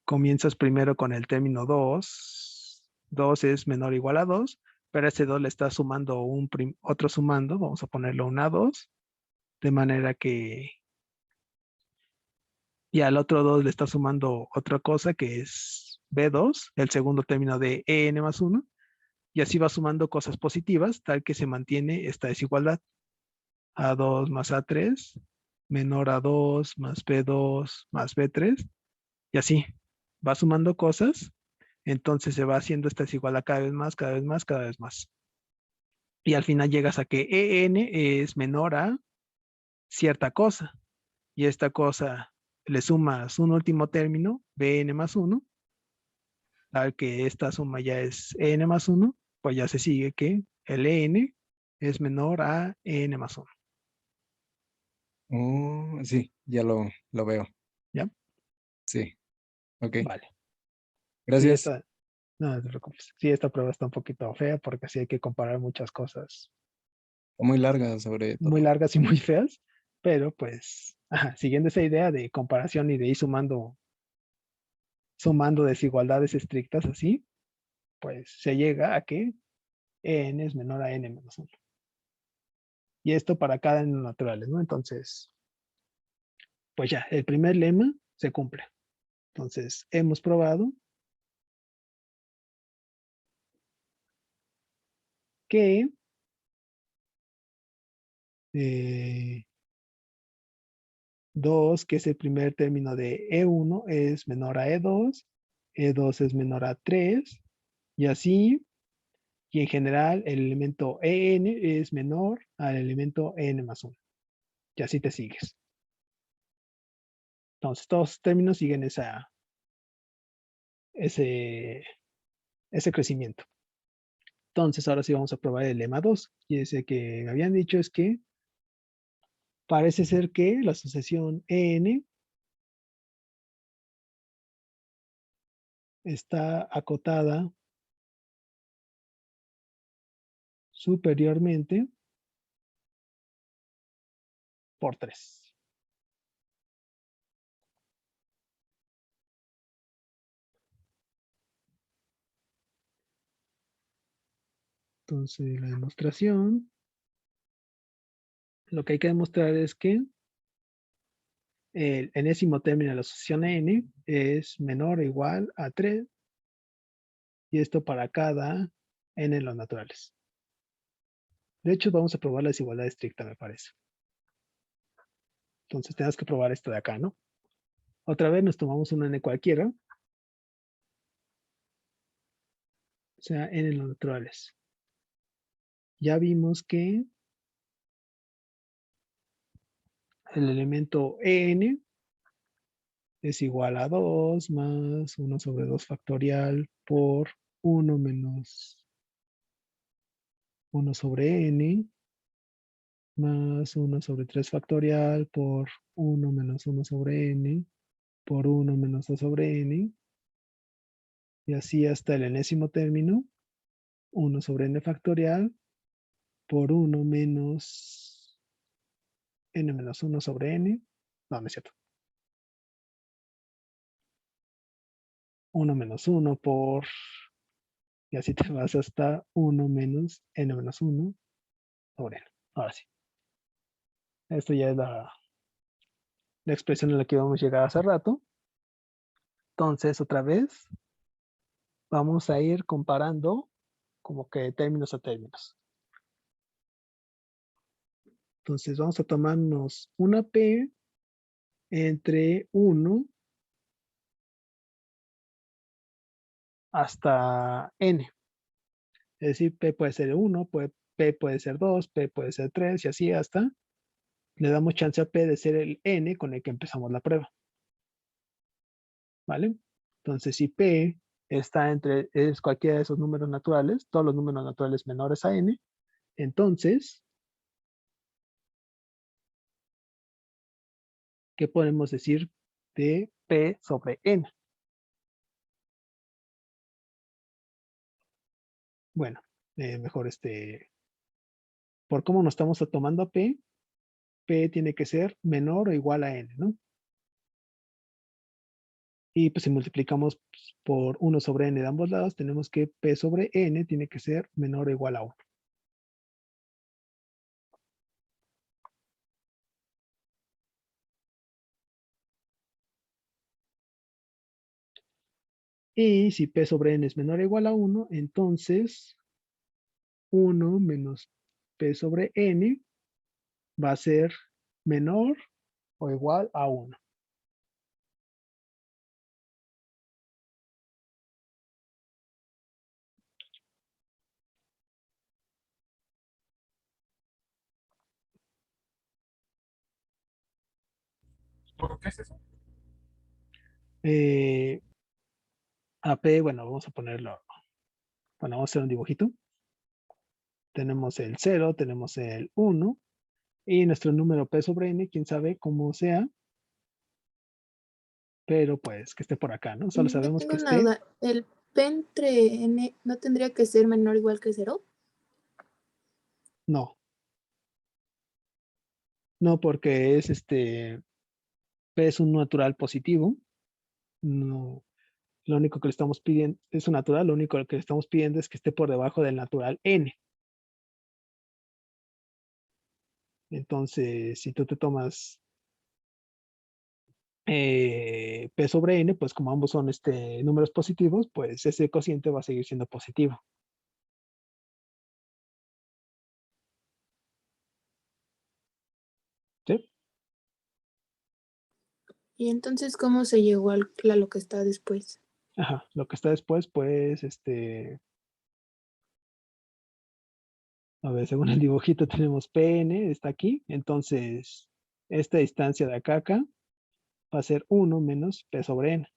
comienzas primero con el término 2, 2 es menor o igual a 2, pero a ese 2 le está sumando otro sumando, vamos a ponerlo un A2, de manera que y al otro 2 le está sumando otra cosa que es B2, el segundo término de EN más 1, y así va sumando cosas positivas, tal que se mantiene esta desigualdad. A2 más A3, menor A2 más B2 más B3, y así va sumando cosas, entonces se va haciendo esta desigualdad cada vez más, cada vez más, cada vez más. Y al final llegas a que EN es menor a cierta cosa, y esta cosa le sumas un último término, Bn más 1, tal que esta suma ya es En más 1, pues ya se sigue que el En es menor a En más 1. Sí, ya lo veo. ¿Ya? Sí, ok. Vale. Sí, Gracias. no te preocupes. Sí, esta prueba está un poquito fea porque sí hay que comparar muchas cosas Muy larga sobre muy todo. largas y muy feas, pero pues siguiendo esa idea de comparación y de ir sumando desigualdades estrictas así, pues se llega a que En es menor a N menos 1. Y esto para cada n naturales, ¿no? Entonces, pues ya, el primer lema se cumple. Entonces, hemos probado que 2, que es el primer término de E1, es menor a E2, E2 es menor a 3, y así, y en general el elemento En es menor al elemento N más 1. Y así te sigues. Entonces, todos los términos siguen ese crecimiento. Entonces, ahora sí vamos a probar el lema 2. Y ese que me habían dicho es que parece ser que la asociación En está acotada superiormente por 3. Entonces, la demostración, lo que hay que demostrar es que el enésimo término de la asociación N es menor o igual a 3, y esto para cada N en los naturales. De hecho, vamos a probar la desigualdad estricta, me parece. Entonces, tenemos que probar esto de acá, ¿no? Otra vez nos tomamos un N cualquiera, o sea, N en los naturales. Ya vimos que el elemento N es igual a 2 más 1 sobre 2 factorial por 1 menos 1 sobre N más 1 sobre 3 factorial por 1 menos 1 sobre N por 1 menos 2 sobre N, y así hasta el enésimo término, 1 sobre N factorial por 1 menos N menos 1 sobre N. No, no es cierto. 1 menos 1 por, y así te vas hasta 1 menos N menos 1 sobre N. Ahora sí. Esto ya es la expresión en la que íbamos a llegar hace rato. Entonces, otra vez, vamos a ir comparando como que términos a términos. Entonces, vamos a tomarnos una P entre 1 hasta N. Es decir, P puede ser 1, P puede ser 2, P puede ser 3 y así hasta. Le damos chance a P de ser el N con el que empezamos la prueba. ¿Vale? Entonces, si P está es cualquiera de esos números naturales, todos los números naturales menores a N, entonces, ¿qué podemos decir de P sobre N? Bueno, mejor por cómo nos estamos tomando a P, P tiene que ser menor o igual a N, ¿no? Y pues si multiplicamos por 1 sobre n de ambos lados, tenemos que p sobre n tiene que ser menor o igual a 1. Y si p sobre n es menor o igual a 1, entonces 1 menos p sobre n va a ser menor o igual a 1. ¿Por qué es eso? A p, bueno, vamos a ponerlo, bueno, vamos a hacer un dibujito. Tenemos el 0, tenemos el 1 y nuestro número p sobre n, quién sabe cómo sea, pero pues que esté por acá, ¿no? Solo Yo sabemos que tengo una esté, duda. ¿El P entre N no tendría que ser menor o igual que 0? no, no porque es p es un natural positivo, no, lo único que le estamos pidiendo es un natural, lo único que le estamos pidiendo es que esté por debajo del natural n. Entonces, si tú te tomas p sobre n, pues como ambos son números positivos, pues ese cociente va a seguir siendo positivo. ¿Sí? ¿Y entonces cómo se llegó a lo que está después? Ajá. Lo que está después, pues, a ver, según el dibujito tenemos pn, está aquí. Entonces, esta distancia de acá a acá va a ser 1 menos p sobre n.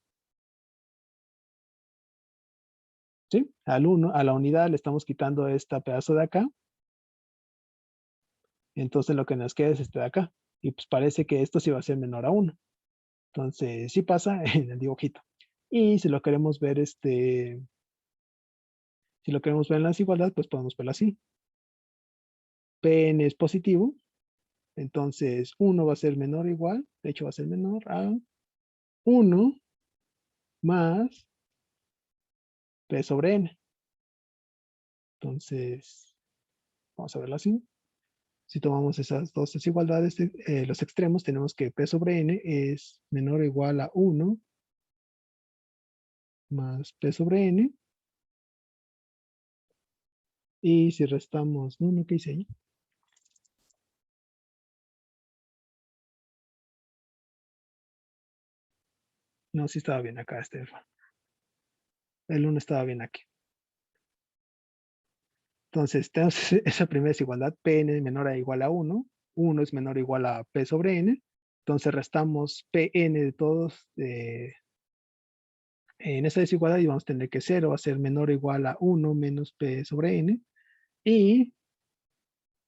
¿Sí? Al 1, a la unidad le estamos quitando este pedazo de acá. Entonces lo que nos queda es este de acá. Y pues parece que esto sí va a ser menor a 1. Entonces, sí pasa en el dibujito. Y si lo queremos ver, si lo queremos ver en la desigualdad, pues podemos verlo así. Pn es positivo, entonces 1 va a ser menor o igual, de hecho va a ser menor a 1 más p sobre n. Entonces, vamos a verlo así. Si tomamos esas dos desigualdades, los extremos, tenemos que p sobre n es menor o igual a 1 más p sobre n. Y si restamos, no, ¿qué hice ahí? No, sí estaba bien acá, Estefan. El 1 estaba bien aquí. Entonces, tenemos esa primera desigualdad, Pn menor o igual a 1. 1 es menor o igual a P sobre N. Entonces, restamos Pn de todos en esa desigualdad y vamos a tener que 0 va a ser menor o igual a 1 menos P sobre N. Y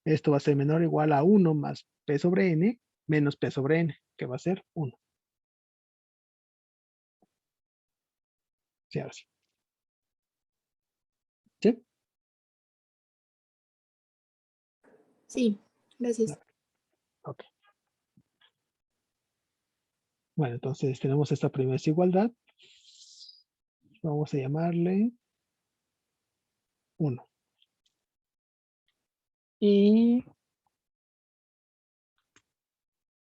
esto va a ser menor o igual a 1 más P sobre N menos P sobre N, que va a ser 1. Sí, ahora sí. ¿Sí? Sí, gracias. Ok. Bueno, entonces tenemos esta primera desigualdad. Vamos a llamarle 1. Y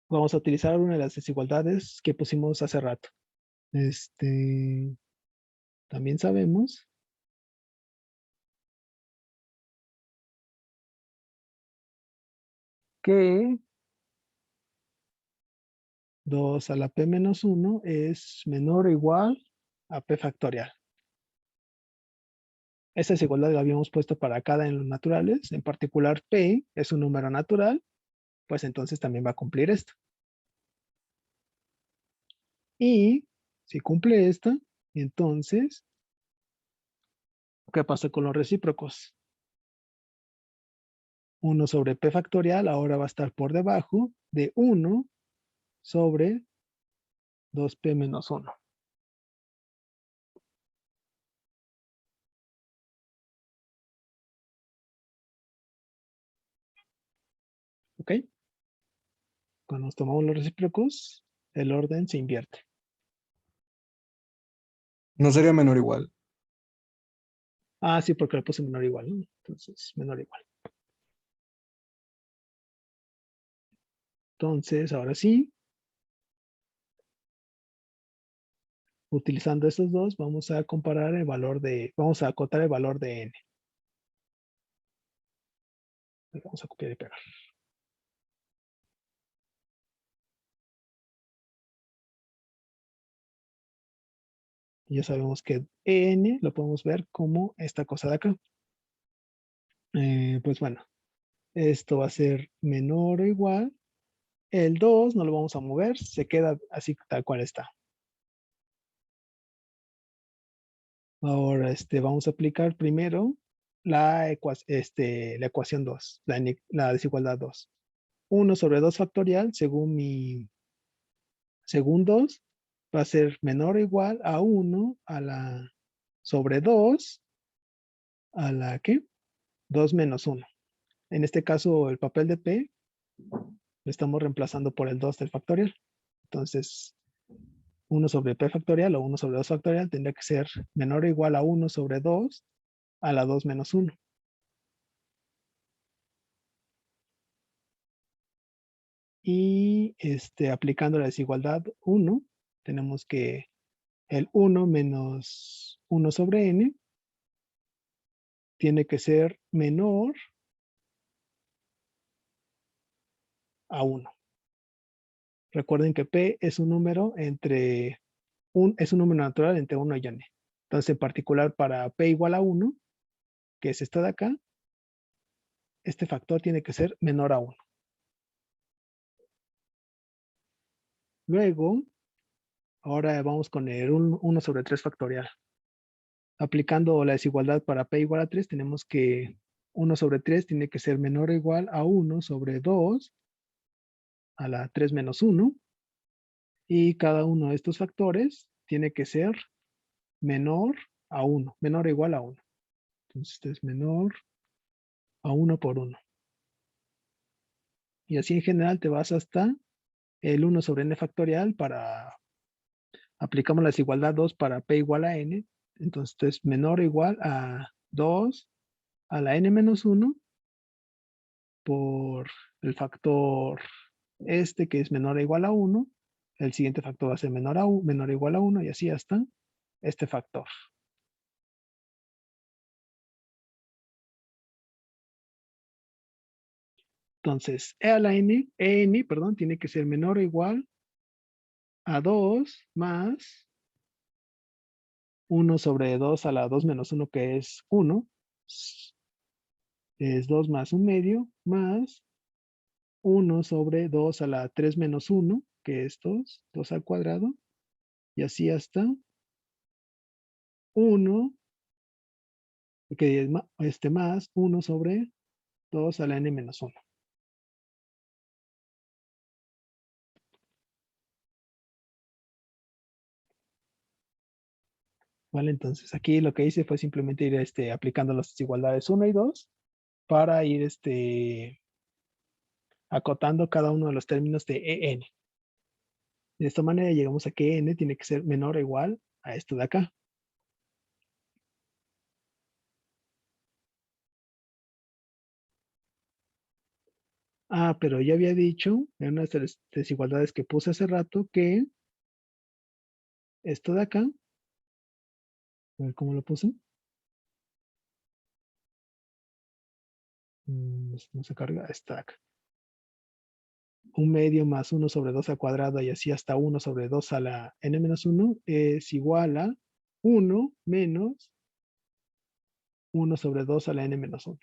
vamos a utilizar una de las desigualdades que pusimos hace rato. También sabemos que 2 a la p menos 1 es menor o igual a p factorial. Esa desigualdad la habíamos puesto para cada en los naturales, en particular p es un número natural, pues entonces también va a cumplir esto. Y si cumple esta, entonces, ¿qué pasa con los recíprocos? 1 sobre p factorial ahora va a estar por debajo de 1 sobre 2p menos 1. ¿Ok? Cuando nos tomamos los recíprocos, el orden se invierte. No sería menor o igual. Ah, sí, porque le puse menor o igual, ¿no? Entonces, menor o igual. Entonces, ahora sí, utilizando estos dos, vamos a comparar el valor vamos a acotar el valor de n. Vamos a copiar y pegar. Ya sabemos que n lo podemos ver como esta cosa de acá. Pues bueno, esto va a ser menor o igual. El 2 no lo vamos a mover, se queda así tal cual está. Ahora vamos a aplicar primero la ecuación 2, la desigualdad 2. 1 sobre 2 factorial, según 2, va a ser menor o igual a 1 a la sobre 2 a la ¿qué? 2 menos 1. En este caso, el papel de P lo estamos reemplazando por el 2 del factorial. Entonces, 1 sobre P factorial o 1 sobre 2 factorial tendría que ser menor o igual a 1 sobre 2 a la 2 menos 1. Y aplicando la desigualdad 1, tenemos que el 1 menos 1 sobre n tiene que ser menor a 1. Recuerden que P es un número es un número natural entre 1 y n. Entonces, en particular para P igual a 1, que es esta de acá, este factor tiene que ser menor a 1. Luego, ahora vamos con el 1 sobre 3 factorial. Aplicando la desigualdad para P igual a 3, tenemos que 1 sobre 3 tiene que ser menor o igual a 1 sobre 2 a la 3 menos 1. Y cada uno de estos factores tiene que ser menor a 1, menor o igual a 1. Entonces, este es menor a 1 por 1. Y así en general te vas hasta el 1 sobre n factorial aplicamos la desigualdad 2 para P igual a n. Entonces, esto es menor o igual a 2 a la n menos 1 por el factor que es menor o igual a 1. El siguiente factor va a ser menor o igual a 1 y así hasta este factor. Entonces, en, tiene que ser menor o igual a 2 más 1 sobre 2 a la 2 menos 1, que es 1. Es 2 más 1 medio, más 1 sobre 2 a la 3 menos 1, que es 2 al cuadrado. Y así hasta 1, que es más 1 sobre 2 a la n menos 1. ¿Vale? Entonces aquí lo que hice fue simplemente ir aplicando las desigualdades 1 y 2 para ir acotando cada uno de los términos de en. De esta manera llegamos a que n tiene que ser menor o igual a esto de acá. Ah, pero ya había dicho en una de las desigualdades que puse hace rato que esto de acá, a ver cómo lo puse. No se carga, está acá. 1 medio más 1 sobre 2 al cuadrado y así hasta 1 sobre 2 a la n menos 1 es igual a 1 menos 1 sobre 2 a la n menos 1.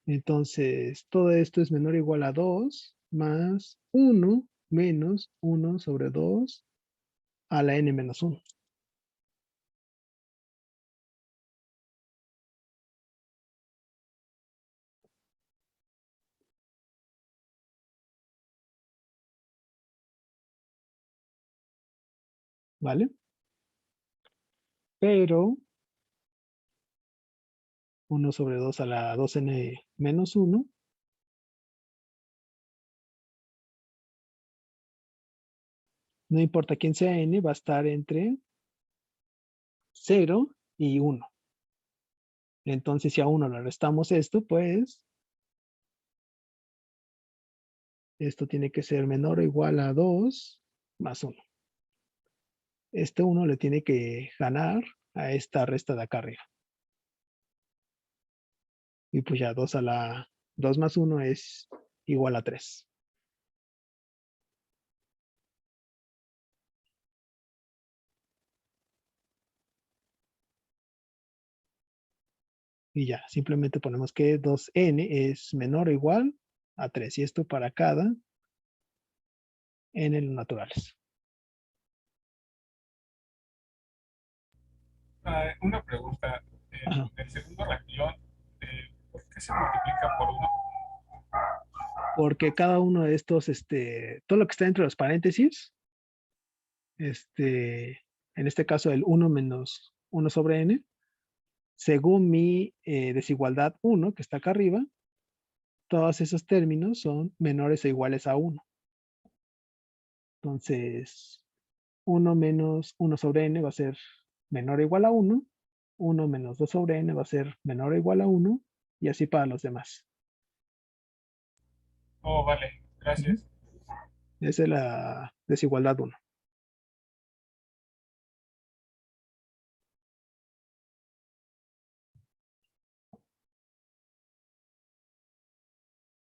Entonces, todo esto es menor o igual a 2 más 1 menos 1 sobre 2 a la n menos 1. ¿Vale? Pero 1 sobre 2 a la 2n menos 1 no importa quién sea n, va a estar entre 0 y 1. Entonces, si a 1 le restamos esto, pues esto tiene que ser menor o igual a 2 más 1. Este 1 le tiene que ganar a esta resta de acá arriba. Y pues ya 2 más 1 es igual a 3. Y ya, simplemente ponemos que 2n es menor o igual a 3. Y esto para cada n naturales. Una pregunta. Ajá. El segundo renglón, ¿por qué se multiplica por 1? Porque cada uno de estos, todo lo que está dentro de los paréntesis, en este caso el 1 menos 1 sobre n, según mi desigualdad 1, que está acá arriba, todos esos términos son menores o iguales a 1. Entonces, 1 menos 1 sobre n va a ser menor o igual a 1. 1 menos 2 sobre n va a ser menor o igual a 1. Y así para los demás. Oh, vale, gracias. Esa es la desigualdad 1.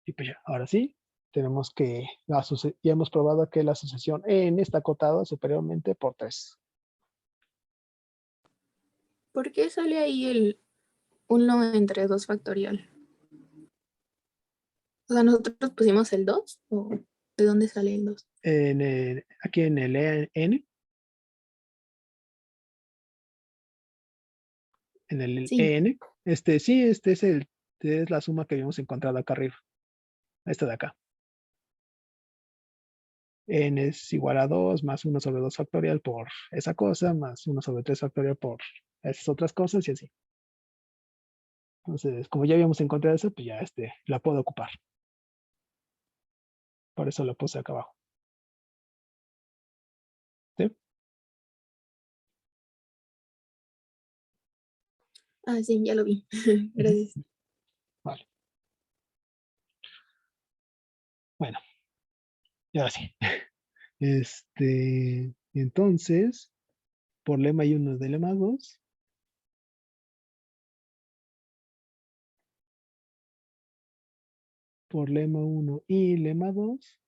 Y pues ya, ahora sí, tenemos que ya hemos probado que la asociación n está acotada superiormente por 3. ¿Por qué sale ahí el 1 entre 2 factorial? O sea, ¿nosotros pusimos el 2? ¿O de dónde sale el 2? Aquí en el n, en el Sí. en, sí, es la suma que habíamos encontrado acá arriba. Esta de acá. N es igual a 2 más 1 sobre 2 factorial por esa cosa, más 1 sobre 3 factorial por esas otras cosas y así. Entonces, como ya habíamos encontrado eso, pues ya la puedo ocupar. Por eso la puse acá abajo. ¿Sí? Ah, sí, ya lo vi. Gracias. Vale. Bueno, y ahora sí. Entonces, por lema y 1 de lema 2, por lema 1 y lema 2,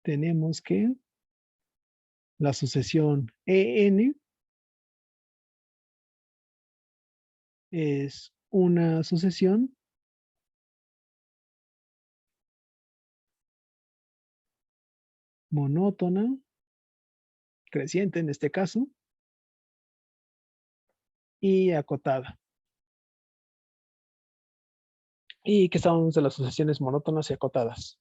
tenemos que la sucesión EN es una sucesión monótona, creciente en este caso, y acotada. ¿Y qué sabemos de las sucesiones monótonas y acotadas?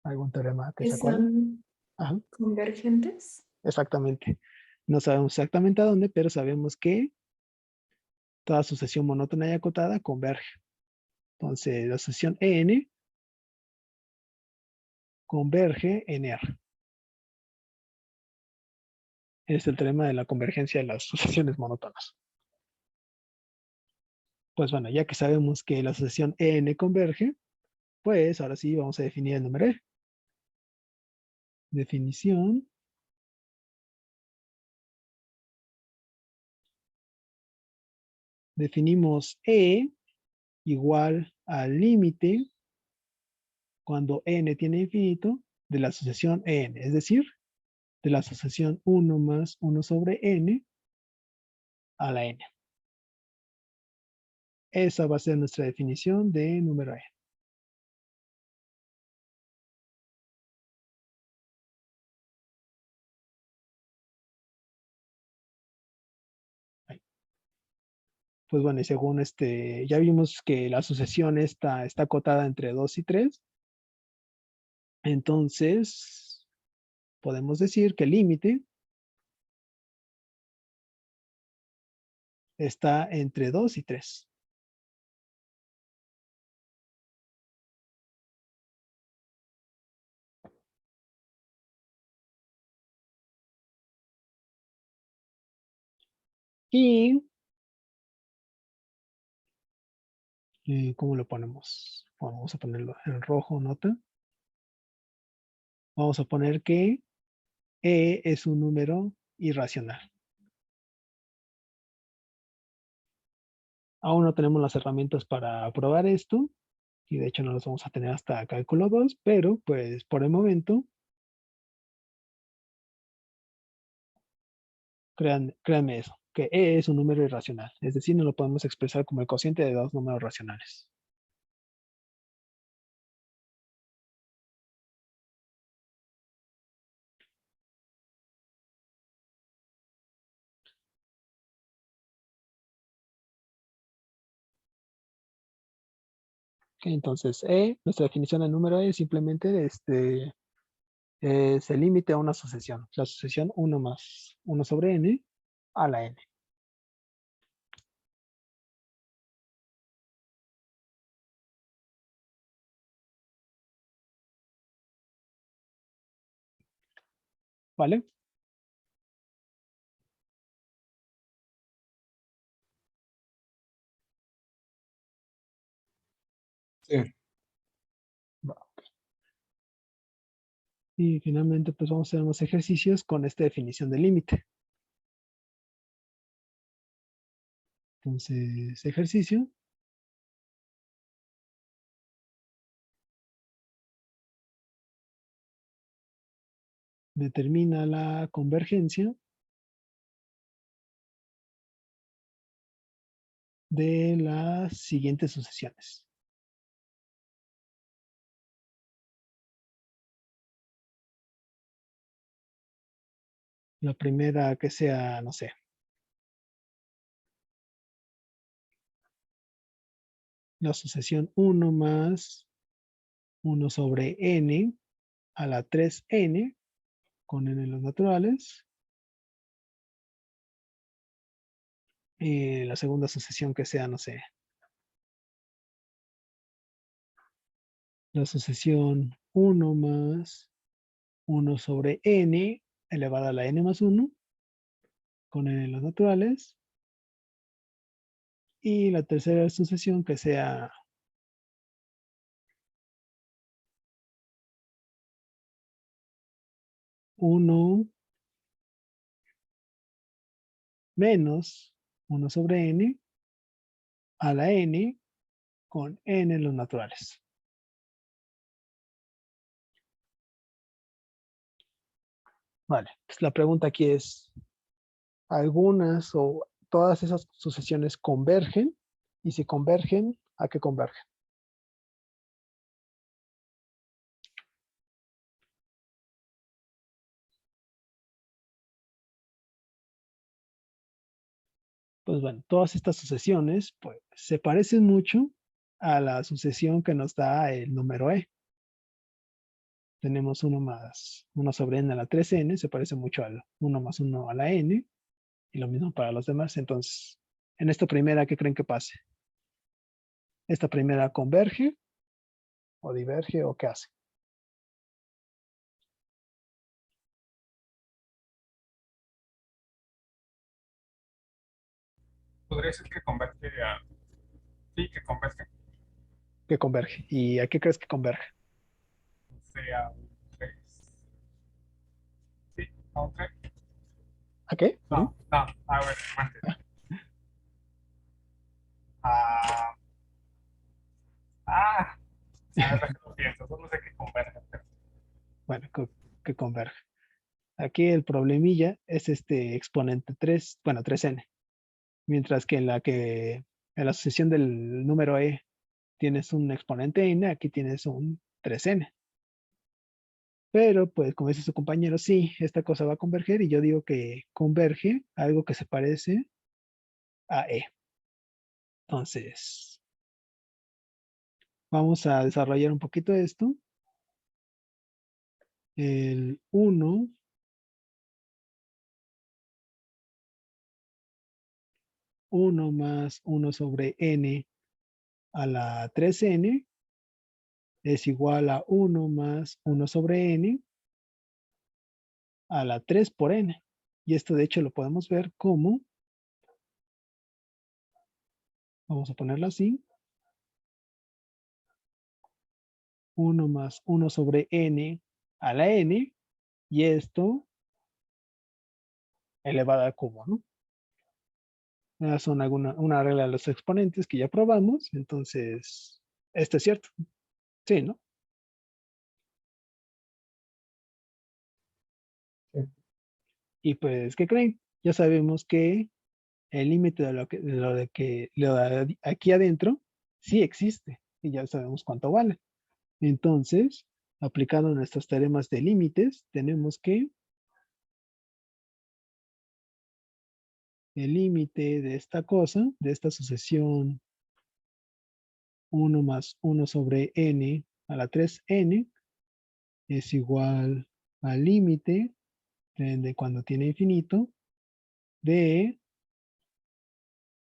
¿Algún teorema que se acuerde? ¿Son Ajá, convergentes? exactamente. No sabemos exactamente a dónde, pero sabemos que toda sucesión monótona y acotada converge. Entonces, la sucesión EN converge en R. Es el teorema de la convergencia de las sucesiones monótonas. Pues bueno, ya que sabemos que la sucesión EN converge, pues ahora sí vamos a definir el número E. Definición. Definimos E igual al límite cuando n tiene infinito de la sucesión EN, es decir, de la sucesión 1 más 1 sobre n a la n. Esa va a ser nuestra definición de número E. Pues bueno, y según ya vimos que la sucesión está acotada entre 2 y 3. Entonces, podemos decir que el límite está entre 2 y 3. Y, ¿cómo lo ponemos? Bueno, vamos a ponerlo en rojo, nota. Vamos a poner que E es un número irracional. Aún no tenemos las herramientas para probar esto, y de hecho no las vamos a tener hasta cálculo 2, pero pues por el momento, créanme eso, que E es un número irracional, es decir, no lo podemos expresar como el cociente de dos números racionales. Ok, entonces, nuestra definición de número E simplemente es el límite a una sucesión. La sucesión 1 más 1 sobre n a la n. ¿Vale? Sí. Va. Y finalmente, pues vamos a hacer unos ejercicios con esta definición de límite. Entonces, ejercicio. Determina la convergencia de las siguientes sucesiones. La primera que sea, no sé, la sucesión 1 más 1 sobre n a la 3n con n en los naturales. La segunda sucesión que sea, no sé, la sucesión 1 más 1 sobre n elevada a la n más 1 con n en los naturales. Y la tercera sucesión que sea 1 menos 1 sobre n a la n con n en los naturales. Vale, pues la pregunta aquí es, ¿algunas o todas esas sucesiones convergen? Y si convergen, ¿a qué convergen? Pues bueno, todas estas sucesiones pues, se parecen mucho a la sucesión que nos da el número e. Tenemos 1 más 1 sobre n a la 3n, se parece mucho al 1 más 1 a la n, y lo mismo para los demás. Entonces, en esta primera, ¿qué creen que pase? ¿Esta primera converge o diverge o qué hace? Podría ser que converge a. Sí, que converge. Que converge. ¿Y a qué crees que converge? Sea un 3. Sí, a un 3. ¿A qué? ¿Perdón? No, a ver, antes. Ah, ah, a ver, déjalo pienso. Solo sé que converge. Bueno, que converge. Aquí el problemilla es este exponente 3, bueno, 3n. Mientras que en la sucesión del número e tienes un exponente n, aquí tienes un 3n. Pero, pues, como dice su compañero, sí, esta cosa va a converger y yo digo que converge a algo que se parece a e. Entonces, vamos a desarrollar un poquito esto. El 1 1 más 1 sobre n a la 3n es igual a 1 más 1 sobre n a la 3 por n. Y esto de hecho lo podemos ver como, vamos a ponerlo así, 1 más 1 sobre n a la n, y esto elevado al cubo, ¿no? Son una regla de los exponentes que ya probamos, entonces, esto es cierto. Sí, ¿no? Sí. Y pues, ¿qué creen? Ya sabemos que el límite de lo de aquí adentro sí existe y ya sabemos cuánto vale. Entonces, aplicando nuestros teoremas de límites, tenemos que el límite de esta cosa, de esta sucesión 1 más 1 sobre n a la 3n, es igual al límite de cuando tiene infinito de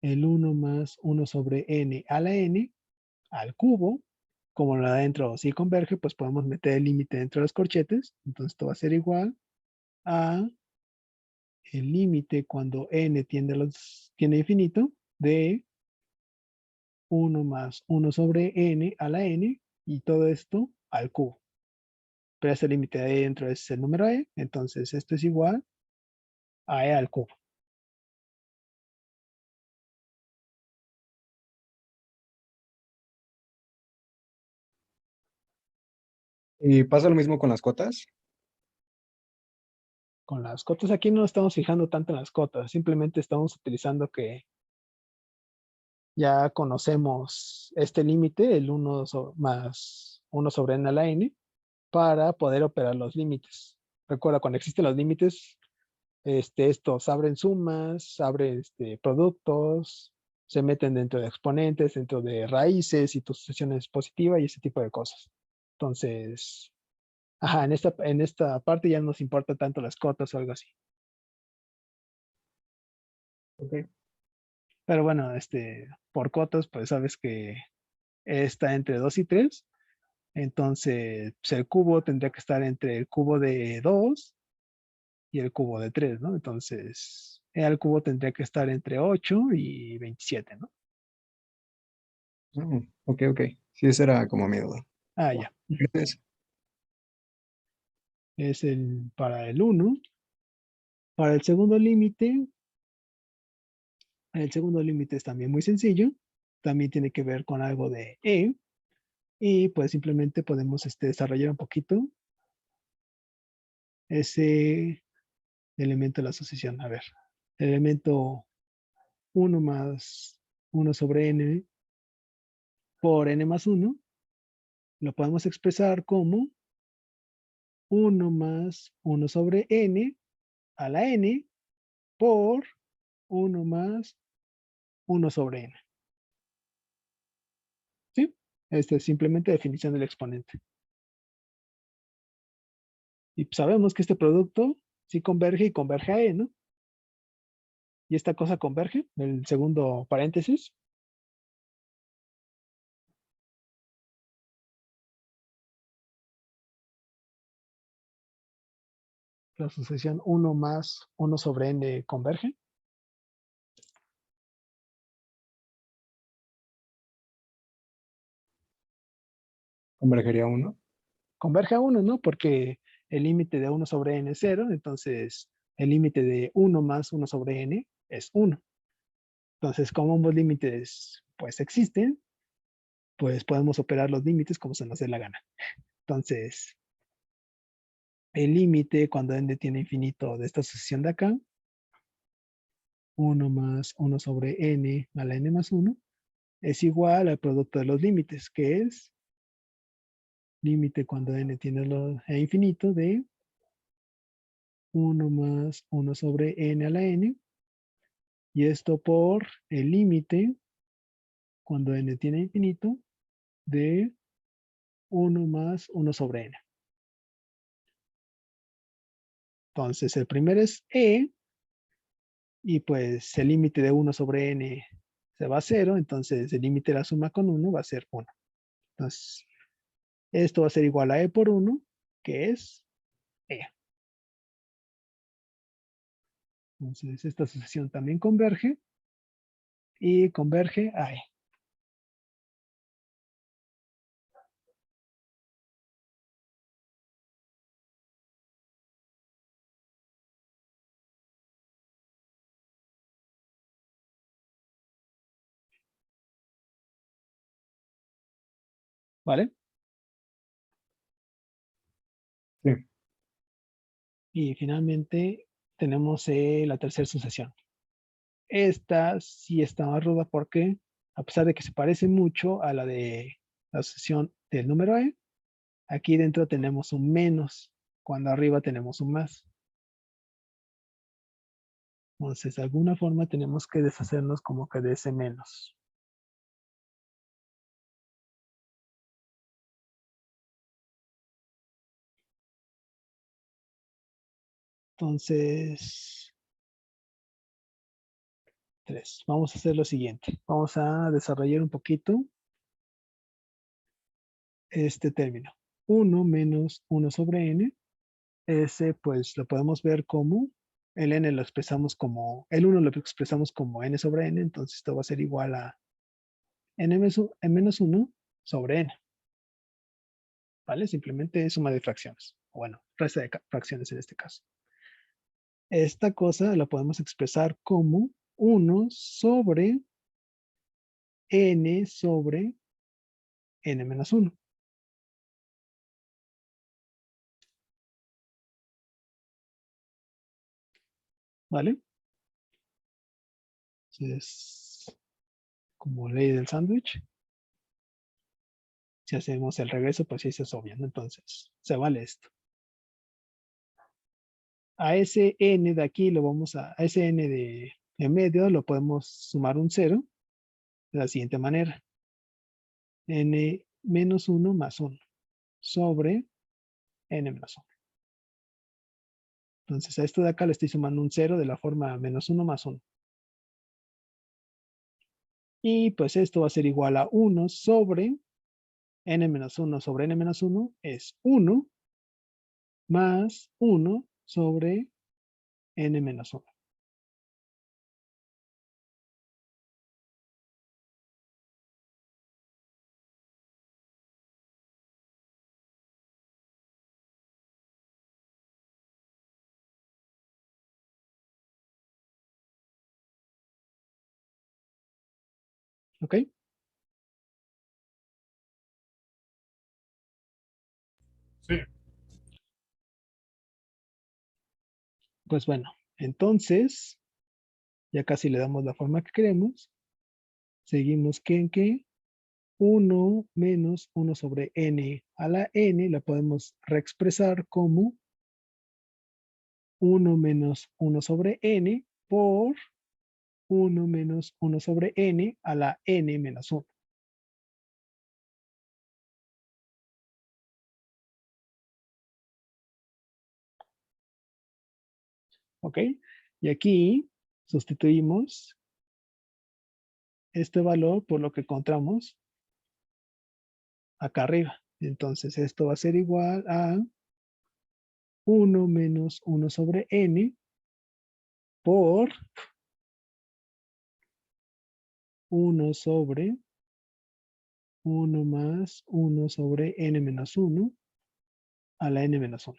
el 1 más 1 sobre n a la n al cubo. Como lo de adentro sí converge, pues podemos meter el límite dentro de los corchetes. Entonces esto va a ser igual a el límite cuando n tiene infinito de 1 más 1 sobre n a la n y todo esto al cubo. Pero ese límite de ahí dentro es el número e, entonces esto es igual a e al cubo. ¿Y pasa lo mismo con las cotas? Con las cotas aquí no estamos fijando tanto en las cotas, simplemente estamos utilizando que ya conocemos este límite, el 1 más 1 sobre n a la n, para poder operar los límites. Recuerda, cuando existen los límites, estos abren sumas, abren productos, se meten dentro de exponentes, dentro de raíces y tu sucesión es positiva y ese tipo de cosas. Entonces, ajá, en esta parte ya no nos importa tanto las cotas o algo así. Ok. Pero bueno, por cotas, pues sabes que está entre 2 y 3. Entonces, pues, el cubo tendría que estar entre el cubo de 2 y el cubo de 3, ¿no? Entonces, el cubo tendría que estar entre 8 y 27, ¿no? Ok, ok. Sí, esa era como mi duda. Ah, ya. Gracias. Es para el 1. Para el segundo límite es también muy sencillo. También tiene que ver con algo de e. Y pues simplemente podemos desarrollar un poquito ese elemento de la asociación. A ver, el elemento 1 más 1 sobre n por n más 1 lo podemos expresar como 1 más 1 sobre n a la n por 1 más 1 sobre n. ¿Sí? Esta es simplemente definición del exponente. Y sabemos que este producto sí converge y converge a e, ¿no? Y esta cosa converge, el segundo paréntesis. La sucesión 1 más 1 sobre n converge. Convergería uno. Converge a 1, ¿no? Porque el límite de 1 sobre n es 0, entonces el límite de 1 más 1 sobre n es 1. Entonces, como ambos límites pues existen, pues podemos operar los límites como se nos dé la gana. Entonces, el límite cuando n tiene infinito de esta sucesión de acá, 1 más 1 sobre n a la n más 1, es igual al producto de los límites, que es límite cuando n tiene infinito de 1 más 1 sobre n a la n, y esto por el límite cuando n tiene infinito de 1 más 1 sobre n. Entonces, el primero es e, Y pues el límite de 1 sobre n se va a 0, entonces el límite de la suma con 1 va a ser 1. Entonces, esto va a ser igual a e por 1, que es e. Entonces, esta sucesión también converge y converge a e. ¿Vale? Sí. Y finalmente tenemos la tercera sucesión. Esta sí está más ruda porque, a pesar de que se parece mucho a la de la sucesión del número e, aquí dentro tenemos un menos, cuando arriba tenemos un más. Entonces, de alguna forma tenemos que deshacernos como que de ese menos. Entonces, 3. Vamos a hacer lo siguiente. Vamos a desarrollar un poquito este término. 1 menos 1 sobre n. Ese pues lo podemos ver como el n lo expresamos como, el 1 lo expresamos como n sobre n, entonces esto va a ser igual a n menos 1 sobre n. ¿Vale? Simplemente es suma de fracciones. Bueno, resta de fracciones en este caso. Esta cosa la podemos expresar como 1 sobre n sobre n menos 1. ¿Vale? Entonces, como ley del sándwich, si hacemos el regreso, pues sí se es obvio, ¿no? Entonces, se vale esto. A ese n de aquí lo vamos a ese n de en medio lo podemos sumar un 0 de la siguiente manera. N menos 1 más 1 sobre n menos 1. Entonces a esto de acá le estoy sumando un 0 de la forma menos 1 más 1. Y pues esto va a ser igual a 1 sobre n menos 1 sobre n menos 1 es 1 más 1 sobre n menos 1. ¿Ok? Sí, Pues bueno, entonces ya casi le damos la forma que queremos. Seguimos que en que 1 menos 1 sobre n a la n la podemos reexpresar como 1 menos 1 sobre n por 1 menos 1 sobre n a la n menos 1. ¿Ok? Y aquí sustituimos este valor por lo que encontramos acá arriba. Entonces esto va a ser igual a 1 menos 1 sobre n por 1 sobre 1 más 1 sobre n menos 1 a la n menos 1.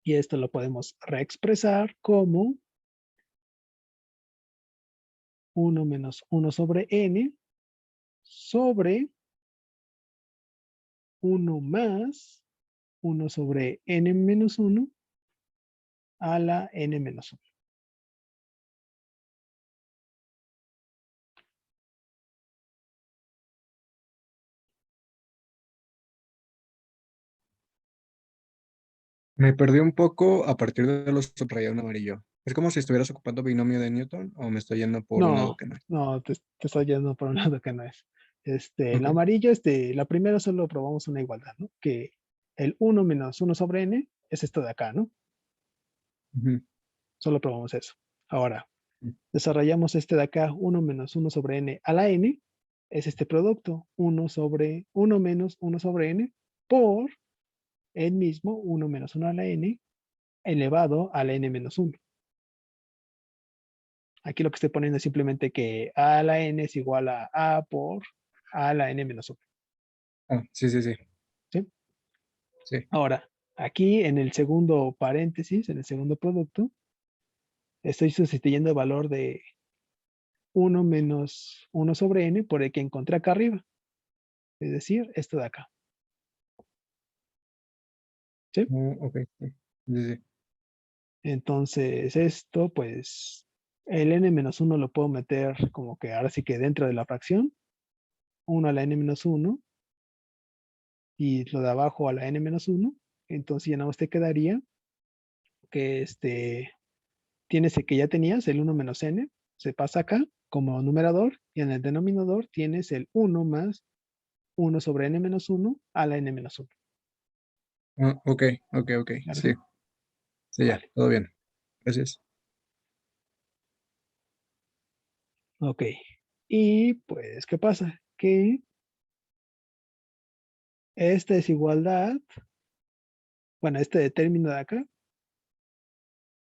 Y esto lo podemos reexpresar como 1 menos 1 sobre n sobre 1 más 1 sobre n menos 1 a la n menos 1. Me perdí un poco a partir de lo subrayado en amarillo. ¿Es como si estuvieras ocupando binomio de Newton o me estoy yendo por un lado No, que no es? no, te estoy yendo por un lado que no es. El Ok. amarillo, la primera solo probamos una igualdad, ¿no? Que el 1 menos 1 sobre n es esto de acá, ¿no? Ujú. Solo probamos eso. Ahora, Mm. desarrollamos este de acá, 1 menos 1 sobre n a la n, es este producto, 1 menos 1 sobre n, por el mismo 1 menos 1 a la n, elevado a la n menos 1. Aquí lo que estoy poniendo es simplemente que a a la n es igual a por a la n menos 1. Ah, sí, sí, sí. ¿Sí? Sí. Ahora, aquí en el segundo paréntesis, en el segundo producto, estoy sustituyendo el valor de 1 menos 1 sobre n por el que encontré acá arriba. Es decir, esto de acá. ¿Sí? Ok. Sí, sí, sí. Entonces, esto, pues, el n menos 1 lo puedo meter como que ahora sí que dentro de la fracción. 1 a la n menos 1 y lo de abajo a la n menos 1. Entonces ya nada más te quedaría que tienes el que ya tenías, el 1 menos n, se pasa acá como numerador y en el denominador tienes el 1 más 1 sobre n menos 1 a la n menos 1. Ah, ok, ok, ok. ¿Claro? Sí, sí, ya, Vale. todo bien. Gracias. Ok. Y pues, ¿qué pasa? Que esta desigualdad, bueno, este término de acá,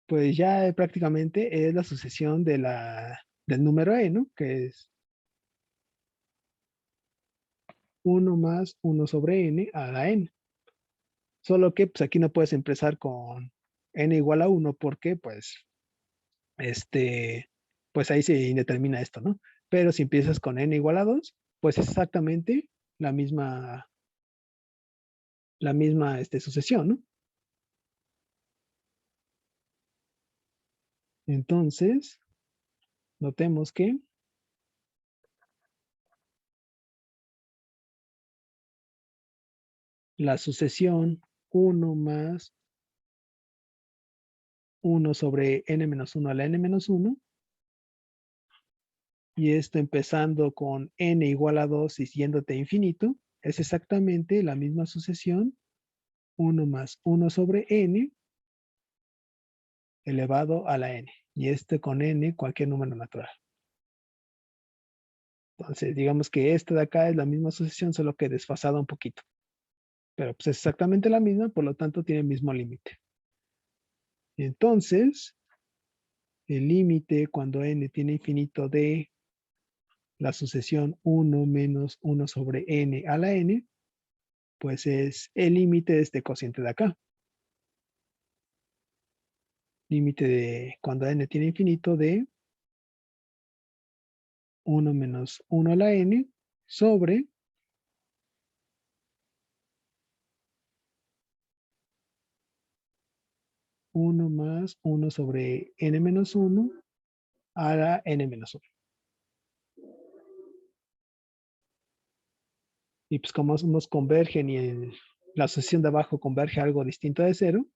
pues ya prácticamente es la sucesión de del número e, ¿no? Que es 1 más 1 sobre n a la n. Solo que pues aquí no puedes empezar con n igual a 1 porque este, pues ahí se indetermina esto, ¿no? Pero si empiezas con n igual a 2, pues es exactamente la misma sucesión, ¿no? Entonces, notemos que la sucesión 1 más 1 sobre n menos 1 a la n menos 1, y esto empezando con n igual a 2 y yéndote a infinito, es exactamente la misma sucesión 1 más 1 sobre n elevado a la n. Y con n cualquier número natural. Entonces, digamos que esta de acá es la misma sucesión, solo que desfasada un poquito. Pero pues es exactamente la misma, por lo tanto tiene el mismo límite. Entonces, el límite cuando n tiene infinito de la sucesión 1 menos 1 sobre n a la n, pues es el límite de este cociente de acá. Límite de cuando n tiene infinito de 1 menos 1 a la n sobre 1 más 1 sobre n menos 1 a la n menos 1. Y pues como ambos convergen y la sucesión de abajo converge a algo distinto de 0,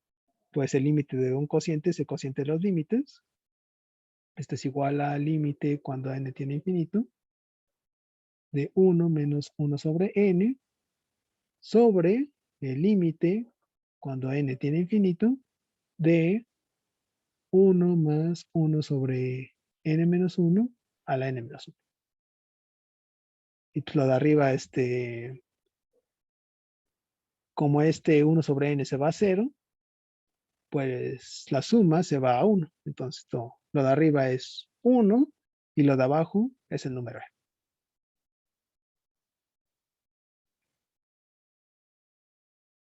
pues el límite de un cociente es el cociente de los límites. Esto es igual al límite cuando n tiene infinito de 1 menos 1 sobre n sobre el límite cuando n tiene infinito de 1 más 1 sobre n menos 1 a la n menos 1. Y pues lo de arriba, como 1 sobre n se va a 0, pues la suma se va a 1. Entonces lo de arriba es 1 y lo de abajo es el número e.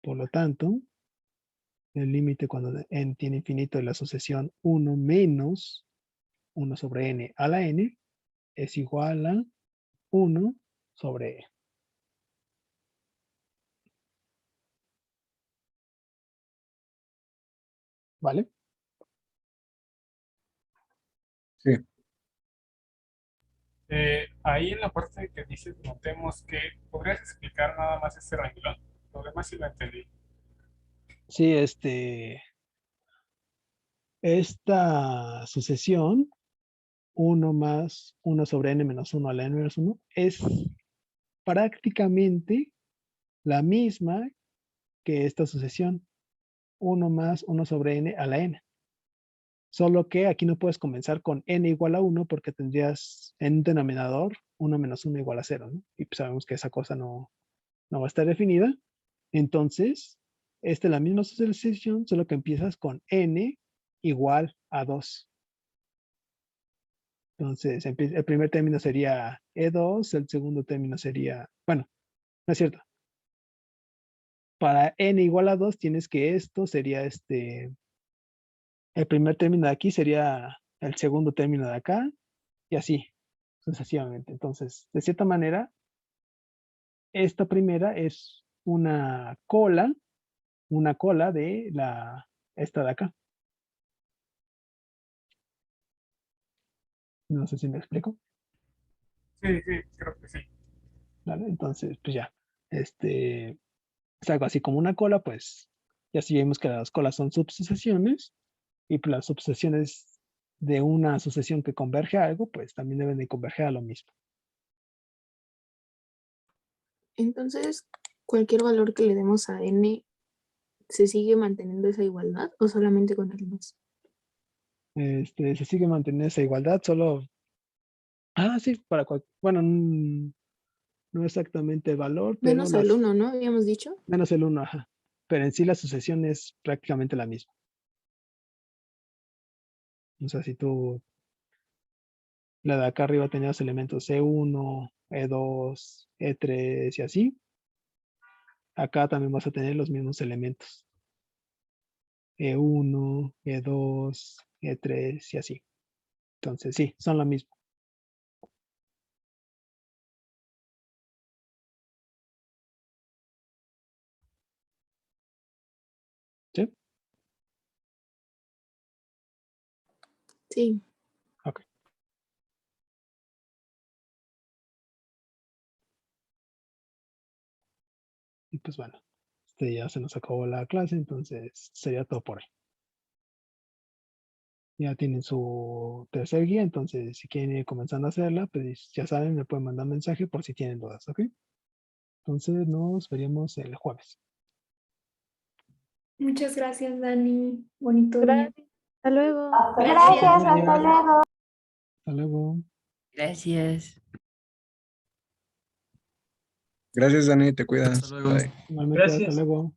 Por lo tanto, el límite cuando n tiene infinito de la sucesión 1 menos 1 sobre n a la n es igual a 1 sobre e. ¿Vale? Sí. Ahí en la parte que dices, notemos que podrías explicar nada más este renglón. Lo demás sí lo entendí. Sí, esta sucesión 1 más 1 sobre n menos 1 a la n menos 1 es prácticamente la misma que esta sucesión, 1 más 1 sobre n a la n. Solo que aquí no puedes comenzar con n igual a 1 porque tendrías en un denominador 1 menos 1 igual a 0, ¿no? Y pues sabemos que esa cosa no va a estar definida. Entonces, esta es la misma sucesión, solo que empiezas con n igual a 2. Entonces, el primer término sería E2, el segundo término sería, bueno, no es cierto. Para n igual a 2 tienes que esto sería el primer término de aquí sería el segundo término de acá, y así, sucesivamente. Entonces, de cierta manera, esta primera es una cola de esta de acá. No sé si me explico. Sí, creo que sí. ¿Vale? Entonces, pues ya, es algo así como una cola, pues ya si vemos que las colas son subsucesiones, y pues las subsucesiones de una sucesión que converge a algo, pues también deben de converger a lo mismo. Entonces, cualquier valor que le demos a n, ¿se sigue manteniendo esa igualdad o solamente con el más? Se sigue manteniendo esa igualdad, solo... sí, bueno, no exactamente el valor, pero Menos al 1, ¿no? Habíamos dicho. menos el 1, ajá. Pero en sí la sucesión es prácticamente la misma. O sea, si tú la de acá arriba tenías elementos E1, E2, E3 y así, acá también vas a tener los mismos elementos. E1, E2, E3 y así. Entonces sí, son lo mismo. ¿Sí? Sí. Ok. Y pues bueno, ya se nos acabó la clase, entonces sería todo por hoy. Ya tienen su tercer guía, entonces si quieren ir comenzando a hacerla, pues ya saben, me pueden mandar mensaje por si tienen dudas, ¿ok? Entonces nos veríamos el jueves. Muchas gracias, Dani. Bonito día. Gracias. Hasta luego. Gracias, hasta luego. Hasta luego. Gracias. Gracias, Dani, te cuidas. Hasta luego. Bye. Igualmente, hasta luego.